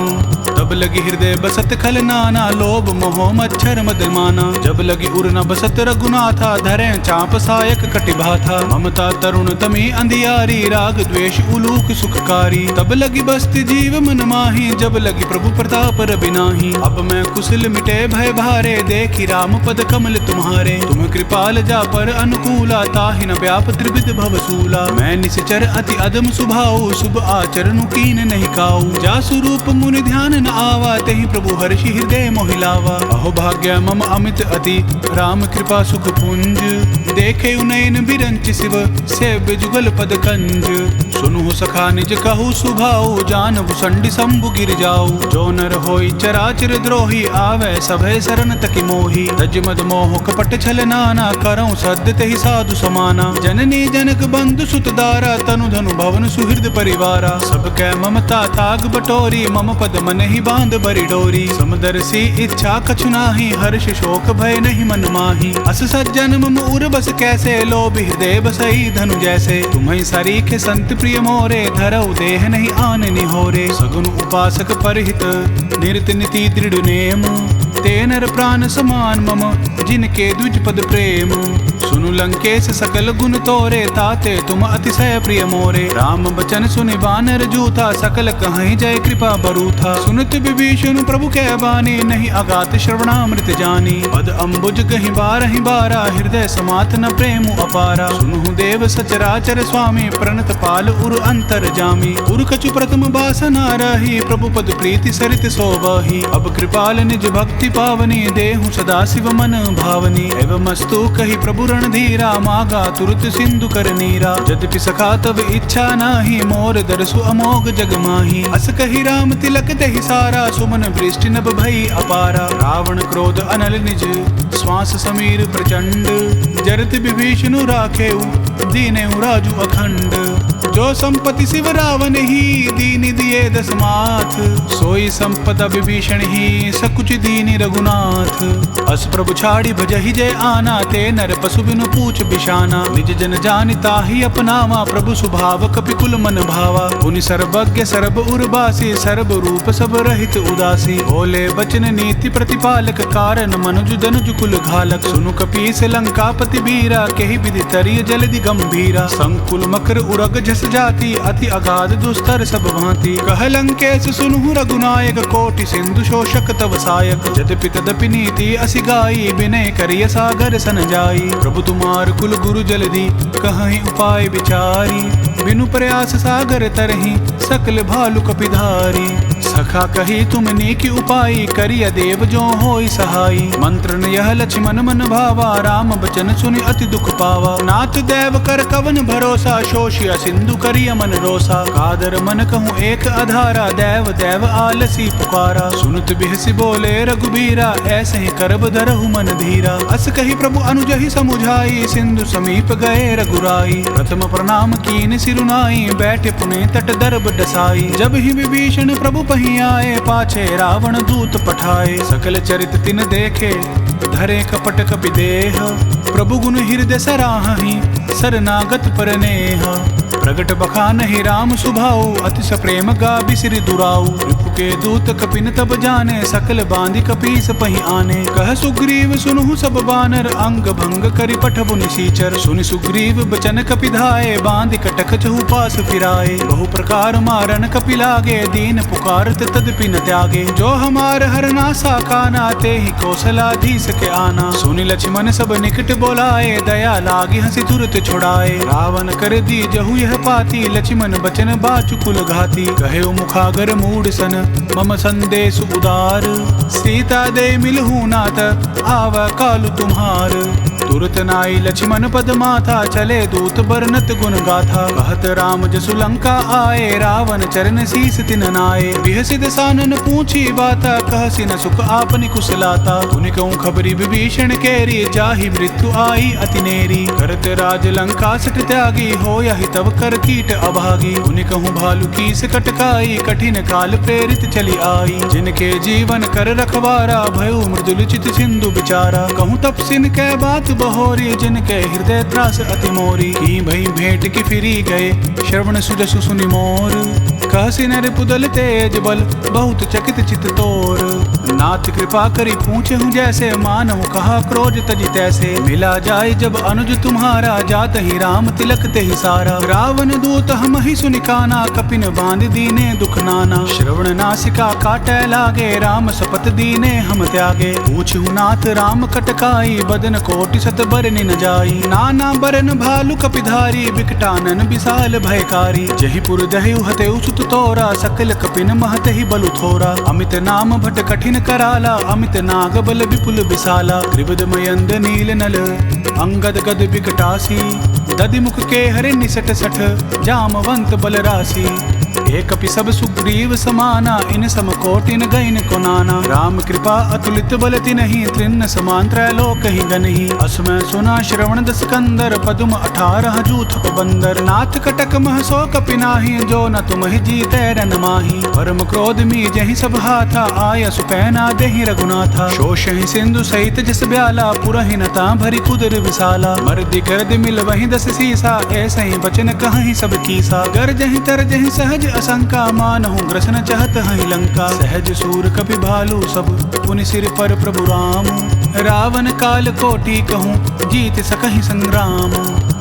तब तब लगी हृदय बसत खल नाना, लोभ मोह मच्छर मद माना। जब लगी उर न बसत रघुनाथा, धरे चाप सायक कटिभा था। ममता तरुण तमी अंधियारी, राग द्वेष उलूक सुखकारी। तब लगी बसती जीव मन माही, जब लगी प्रभु प्रताप रबिनाही। अब मैं कुशल मिटे भय भारे, देखी राम पद कमल तुम्हारे। तुम कृपाल जा पर अनुकूला, ताहि न व्याप त्रिविध भवसूला। मैं निश्चर अति अदम सुभाऊ, शुभ आचरण कीन नहीं काऊ। जा स्वरूप मुनि ध्यान न आवा, तेहि प्रभु हर्षि हृदय मोहिलावा। अहो भाग्य मम अमित अति, राम कृपा सुख पुंज। देखे उनयन बिरंच शिव, सेव्य जुगल पद कंज। सुनु सखा निज कहु सुभाऊ, जान भुसंडी शंभु गिर जाऊ। जो नर होई चराचर द्रोही, आवे सभय शरण तकी मोही। तज मद मोह कपट छल नाना, करऊं सद्य तेहि साधु समाना। जननी जनक बंधु सुत दारा, तनु धनु भवन सुहृद परिवारा। सब कै ममता ताग बटोरी, मम पद मन ही बांध बरी डोरी। समदर्शी इच्छा कछु नाही, हर्ष शोक भय नहीं मन माही। अस सज्जन मम उर बस कैसे, लोभ हृदय बसई धनु जैसे। तुम्हें सरीखे संत प्रिय मोरे, धरऊ देह नहीं आन निहोरे। सगुन उपासक परहित, निरत नीति दृढ़ नेम। ते नर प्राण समान मम, जिनके द्विज पद प्रेम। सुनु लंकेश सकल गुण तोरे, ताते तुम अतिशय प्रिय मोरे। राम बचन सुनि बानर जूथा, सकल कहीं जय कृपा बरूथा। सुनत विभीषण प्रभु कै बानी, नहीं अगात श्रवणामृत जानी। पद अम्बुज कहीं बारहि बारा, हृदय समात न प्रेम अपारा। सुनु देव सचराचर स्वामी, प्रणत पाल उर अंतर जामी। उर कछु प्रथम बासना रही, प्रभु पद प्रीति सरित सोबही। अब कृपाल निज भक्ति पावनी, देहु सदा शिव मन भावनी। एवं मस्तु कही प्रभु धीरा, मागा तुरत सिंधु कर नीरा। यद्यपि सखा तब इच्छा नाही, मोर दरसु अमोघ जग माही। अस कही राम तिलक दहि सारा, सुमन वृष्टि नभ भई अपारा। रावण क्रोध अनल निज, श्वास समीर प्रचंड। जरत विभीषण राखेउ, दीनेउ राजु अखंड। जो संपत्ति शिव रावण ही, दीन दिए दस माथ। सोई संपदा विभीषण ही, सकुच दीनि रघुनाथ। अस प्रभु छाड़ी भजहि जय आना, ते नर पशु बिनु पूछ बिशाना। निज जन जानिता ही अपनावा, प्रभु स्वभाव कपिकुल मन भावा। पुनि सर्वज्ञ सर्व उर्वासी, सर्व रूप सब रहित उदासी। बोले बचन नीति प्रतिपालक, कारण मनुज दनुज कुल घालक। सुनु कपीस लंकापति बीरा, केहि विधि तरिय जलधि गंभीरा। संकुल मकर उरग झस जाति, अति अगाध दुस्तर सब भांति। कह लंकेश सुनु रघुनायक, कोटि सिंधु शोषक तव सायक। यद्यपि तदपि नीति असि गाई, विनय करिय सागर सन जाई। प्रभु तुम्हार कुल गुरु जलधि, कहीं उपाय विचारी। बिनु प्रयास सागर तरही, सकल भालु कपिधारी। सखा कही तुम नीकी उपाय, करिय देव जो होई सहाई। मंत्र न यह लक्ष्मण मन भावा, राम बचन सुनि अति दुख पावा। नाथ देव कर कवन भरोसा, शोषिया सिंधु करिय मन रोसा। कादर मन कहूँ एक अधारा, देव देव आलसी पुकारा। सुनत बिहसी बोले रघुबीरा, ऐसे ही करब धरहु मन धीरा। अस कही प्रभु अनुजहि समुझाई, सिंधु समीप गए रघुराई। प्रथम प्रणाम कीन सिरुनाई, बैठे पुने तट दर्ब डसाई। जब ही विभीषण प्रभु पही आए, पाछे रावण दूत पठाए। सकल चरित तिन देखे, धरे कपट कपि देह। प्रभु गुण हृदय सराहि, शरणागत पर नेह। प्रगट बखानहि राम सुभाऊ, अतिश प्रेम गाबि सिरि दुराऊ। रिपु के दूत कपिन तब जाने, सकल बांधि कपीस पहि आने। कह सुग्रीव सुनहु सब बानर, अंग भंग करि पठबु निसीचर। सुनि सुग्रीव बचन कपि धाये, बांधि कटक चहु पास फिराए। बहु प्रकार मारन कपि लागे, दीन पुकारत तदपि न त्यागे। जो हमार हरनासा काना, तेहि कौशलाधीश के आना। सुनि लक्ष्मण सब निकट बोलाए, दया लागी हंसी तुरत छुड़ाए। रावण कर दी जहु यह पाती, लक्ष्मण बचन बाचुकुल घाती। कहे मुखागर मूड सन, मम संदेश उदार। सीता दे मिलहु नाथ, आव कालु तुम्हार। तुरत नाई लक्ष्मण पद माथा, चले दूत बरनत गुण गाथा। कहत राम जसु लंका आए, रावण चरण शीस तिन नाये। बिहसिद सानन पूछी बाता, कहसी न सुख आपनि कुशलाता। पुनि कहूँ खबरी विभीषण केरी, जाहि मृत्यु आई अति नेरी। करत राज लंका सट त्यागी, हो यहि तब कर कीट अभागी। पुनि कहूँ भालु कीस कटकाई, कठिन काल प्रेरित चली आई। जिनके जीवन कर रखवारा, भयउ मृदुल चित सिंधु बिचारा। कहूँ तपसिन कै बात होरी, जिनके हृदय त्रास अति मोरी। की भई भेंट की फिरी गए, श्रवण सुजसु सुनि मोर। कहसी नर पुदल तेज बल, बहुत चकित चित तोर। नाथ कृपा करी पूछे हूँ जैसे, मानहु कहा क्रोध तजी तैसे। मिला जाय जब अनुज तुम्हारा, जात ही राम तिलक ते ही सारा। रावण दूत हम ही सुनि काना, कपिन बांध दीने दुख नाना। श्रवण नासिका काटै लागे, राम सपत दीने हम त्यागे। पूछहु नाथ राम कटकाई, बदन कोटि सत बरनि न जाई। नाना बरन भालु कपिधारी, बिकटानन विशाल भयकारी। जहि पुर दहु हतेउ सुत तोरा, सकल कपिन महत ही बलु थोरा। अमित नाम भट कठिन कराला, अमित नाग बल विपुल विशाला। त्रिविध मयंद नील नल, अंगद गद विकटासी। दधिमुख के हरे निसट सठ, जामवंत बल राशि। एक कपि सब सुग्रीव समाना, इन सम कोटिन गइन को नाना। राम कृपा अतुलित बल तिन्हि, त्रिन्न समान त्रैलोक ही गनहि। असमय सुना श्रवण दस कंदर, पदुम 18 जूथ बंदर। नाथ कटक मह सो कपि नाहि, जो न तुमहि जीतै रन माहि। परम क्रोध मी जहि सब हाथा, आय सुपैना देहि रघुनाथा। शोषहि सिंधु सहित जस ब्याला, पुरहि नता भरि कुदर विशाला। मर्दि गर्द मिल वहि 10 सीसा, ऐसे ही बचन कहहि सब कीसा। गरजहि तरजहि सहज असंका, मानहु ग्रसन चहत हहि लंका। सहज सूर कपि भालू सब, पुनि सिर पर प्रभु राम। रावण काल कोटि कहूँ, जीत सकहि संग्राम।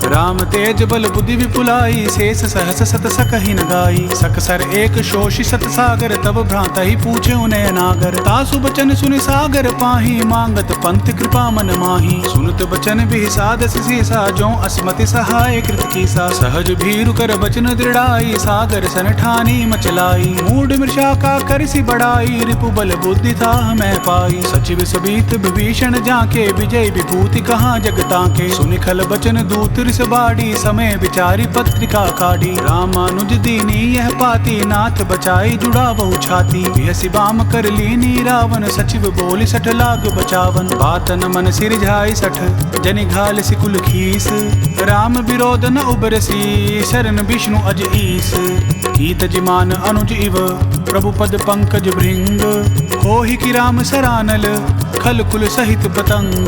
राम तेज बल बुद्धि विपुलाई, शेष सहस सत सकहि न गाई। सकसर एक शोषि सत सागर, तब भ्राता ही पूछे उन्हें नागर। तासु बचन सुनि सागर पाही, मांगत पंथ कृपा मन माही। सुनत बचन बिसादस सीसा, जो अस्मति सहाय कृत कीसा। सहज भीरु कर बचन दृढ़ाई, सागर सन ठानी मचलाई। मूढ़ मृषा का करसी बढ़ाई, रिपु बल बुद्धि था मैं पाई। सचिव सबीत विभीषण जाके, विजय विभूति कहाँ जगताके। सुनि खल बचन दूत रिस बाड़ी, समय विचारी पत्रिका काढ़ी। रामानुज दीनी यह पाती, नाथ बचाई जुड़ा बहु छाती। बिहसी बाम कर लीनी रावण, सचिव बोली 60 लाख बचावन। बातन मन सिरझाई 60, जनि घाल सिकुल खीस। राम विरोध न उबरसी, शरण विष्णु अज ईस। कीत जिमान अनुज इव, प्रभु पद पंकज भृंग। होहि कि राम सरानल, खल कुल सहित पतंग।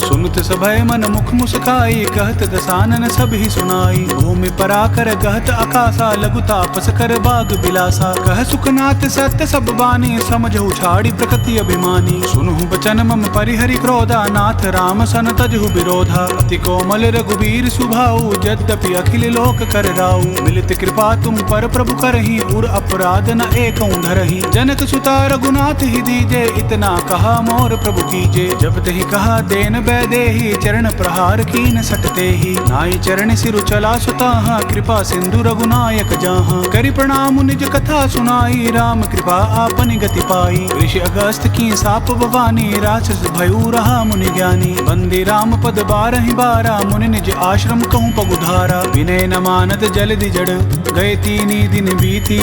सुनत सभय मन मुख मुस्काई, कहत दसानन सब ही सुनाई। भूमि पराकर गहत आकाशा, लघु तापस कर बाग बिलासा। कह सुखनाथ सत्य सब बानी, समझहु छाड़ी प्रकृति अभिमानी। सुनहु बचन मम परिहरि क्रोधा, नाथ राम सन तजहु विरोधा। अति कोमल रघुवीर सुभाऊ, यद्यपि अखिल लोक कर राऊ। मिलित कृपा तुम पर प्रभु करहि, उर अपराध न एकौ धरहि। जनक सुता रघुनाथ ही दीजे, इतना कहा मोर प्रभु कीजे। जब तहि कहा देन बैदेहि, चरण प्रहार कीन सटते ही। नाई चरण सिरु चला सुताहा, कृपा सिंधु रघुनायक जाहा। करि प्रणाम निज कथा सुनाई, राम कृपा आपनि गति पाई। ऋषि अगस्त की साप बवानी, राक्षस भयउ रहा मुनि ज्ञानी। बंदी राम पद 12 बारा, मुनि निज आश्रम कहूँ पगुधारा। विनय न मानत जलदि जड़, गए 3 दिन बीती।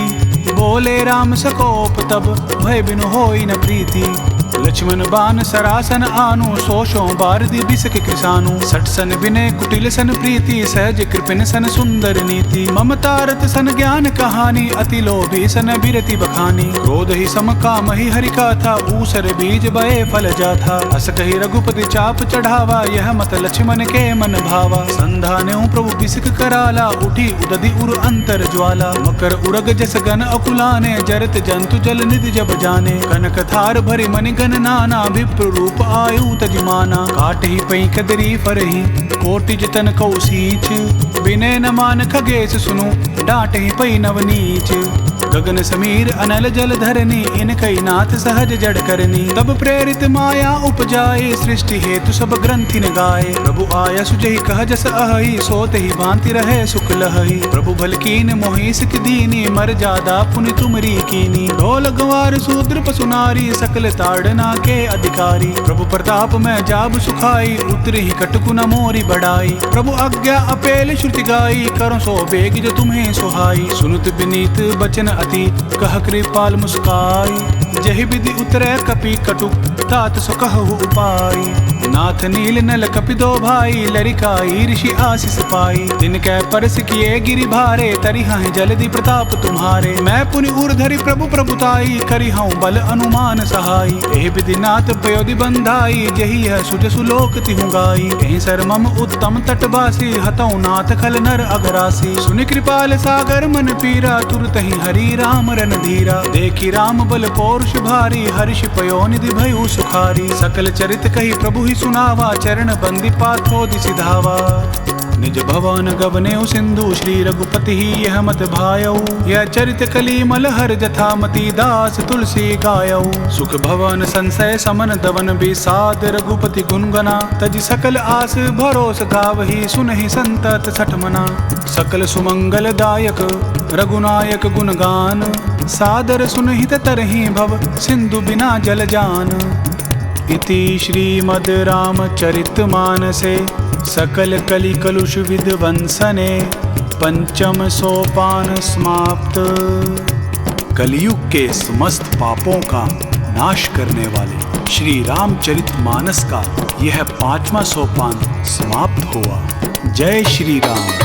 बोले राम सकोप तब, भय बिनु होई न प्रीति। लक्ष्मण बान सरासन आनु, सोशो बारदि बिसक कृसानु। 60 सन विनय कुटिल सन प्रीति, सहज कृपिन सन सुंदर नीति। ममतारत सन ज्ञान कहानी, अति लोभी सन बिरति बखानी। क्रोध ही सम काम ही हरि का था, ऊसर बीज बये फल जाथा। अस कही रघुपति चाप चढ़ावा, यह मत लक्ष्मण के मन भावा। संधान्यों प्रभु बिसक कराला, उठी उदधि उर अंतर ज्वाला। मकर उरग जस गन अकुलाने, जरत जंतु जल निधि जब जाने। कनक थार भरि मनि गन नाना, विप्र रूप आयु तजमाना। काट ही पई कदरी फरही, कोटि जतन कौ सींच। विनय न मान खगेश सुनु, डांट ही पई नवनीच। गगन समीर अनल जल धरनी, इन कई नाथ सहज जड़ करनी। तब प्रेरित माया उपजाए, सृष्टि हेतु सब ग्रंथि न गाए। प्रभु आया सुजहि कह जस अहि, सोत ही भांति रहे सुख लहहि। प्रभु भल कीन मोहि सिक दीनी, मर जादा पुनि तुमरी कीनी। ढोल गंवार शूद्र पशु नारी, सकल ताड़ना के अधिकारी। प्रभु प्रताप में जाब सुखाई, उतरी ही कटकु न मोरी बढ़ाई। प्रभु आज्ञा अपेल श्रुति गाई, करो सो बेग जो तुम्हें सुहाई। सुनुत विनीत बचन अति, कह कृपाल मुस्काई। जहि विधि उतरे कपि कटुक तात सो कहु उपाय। नाथ नील नल कपि दो भाई लरिकाई ऋषि आशीष पाई। तिनकै परस किए गिरि भारे तरिहं जलधि प्रताप तुम्हारे। मैं पुनि उर्धरि प्रभु प्रभुताई करिहं बल अनुमान सहाई। एहि विधि नाथ पयोधि बंधाई जहि यह सुजसु लोक तिहु गाई। एहि सर मम उत्तम तटवासी हतौ नाथ खल नर अघरासी। सुनि कृपाल सागर मन पीरा तुरतहि हरि राम रन धीरा। देखि राम बल पौरुष भारी हर्ष पयोनिधि भयउ सुखारी। सकल चरित कहि प्रभु ही सुनावा चरण बंदी पाथो दिसि धावा। निज भवन गवनेउ सिंधु श्री रघुपति ही यह मत भायऊ। यह चरित कली मलहर जथा मति दास तुलसी गायऊ। सुख भवन संशय समन दवन विषाद रघुपति गुणगना। तज सकल आस भरोस गावही सुनहि संतत सठमना। सकल सुमंगल दायक रघुनायक गुणगान। सादर सुनहित तरहि भव सिंधु बिना जल जान। इति श्रीमद् रामचरितमानसे सकल कलि कलुष विध्वंसने पंचम सोपान समाप्त। कलयुग के समस्त पापों का नाश करने वाले श्री रामचरितमानस का यह 5वां सोपान समाप्त हुआ। जय श्री राम।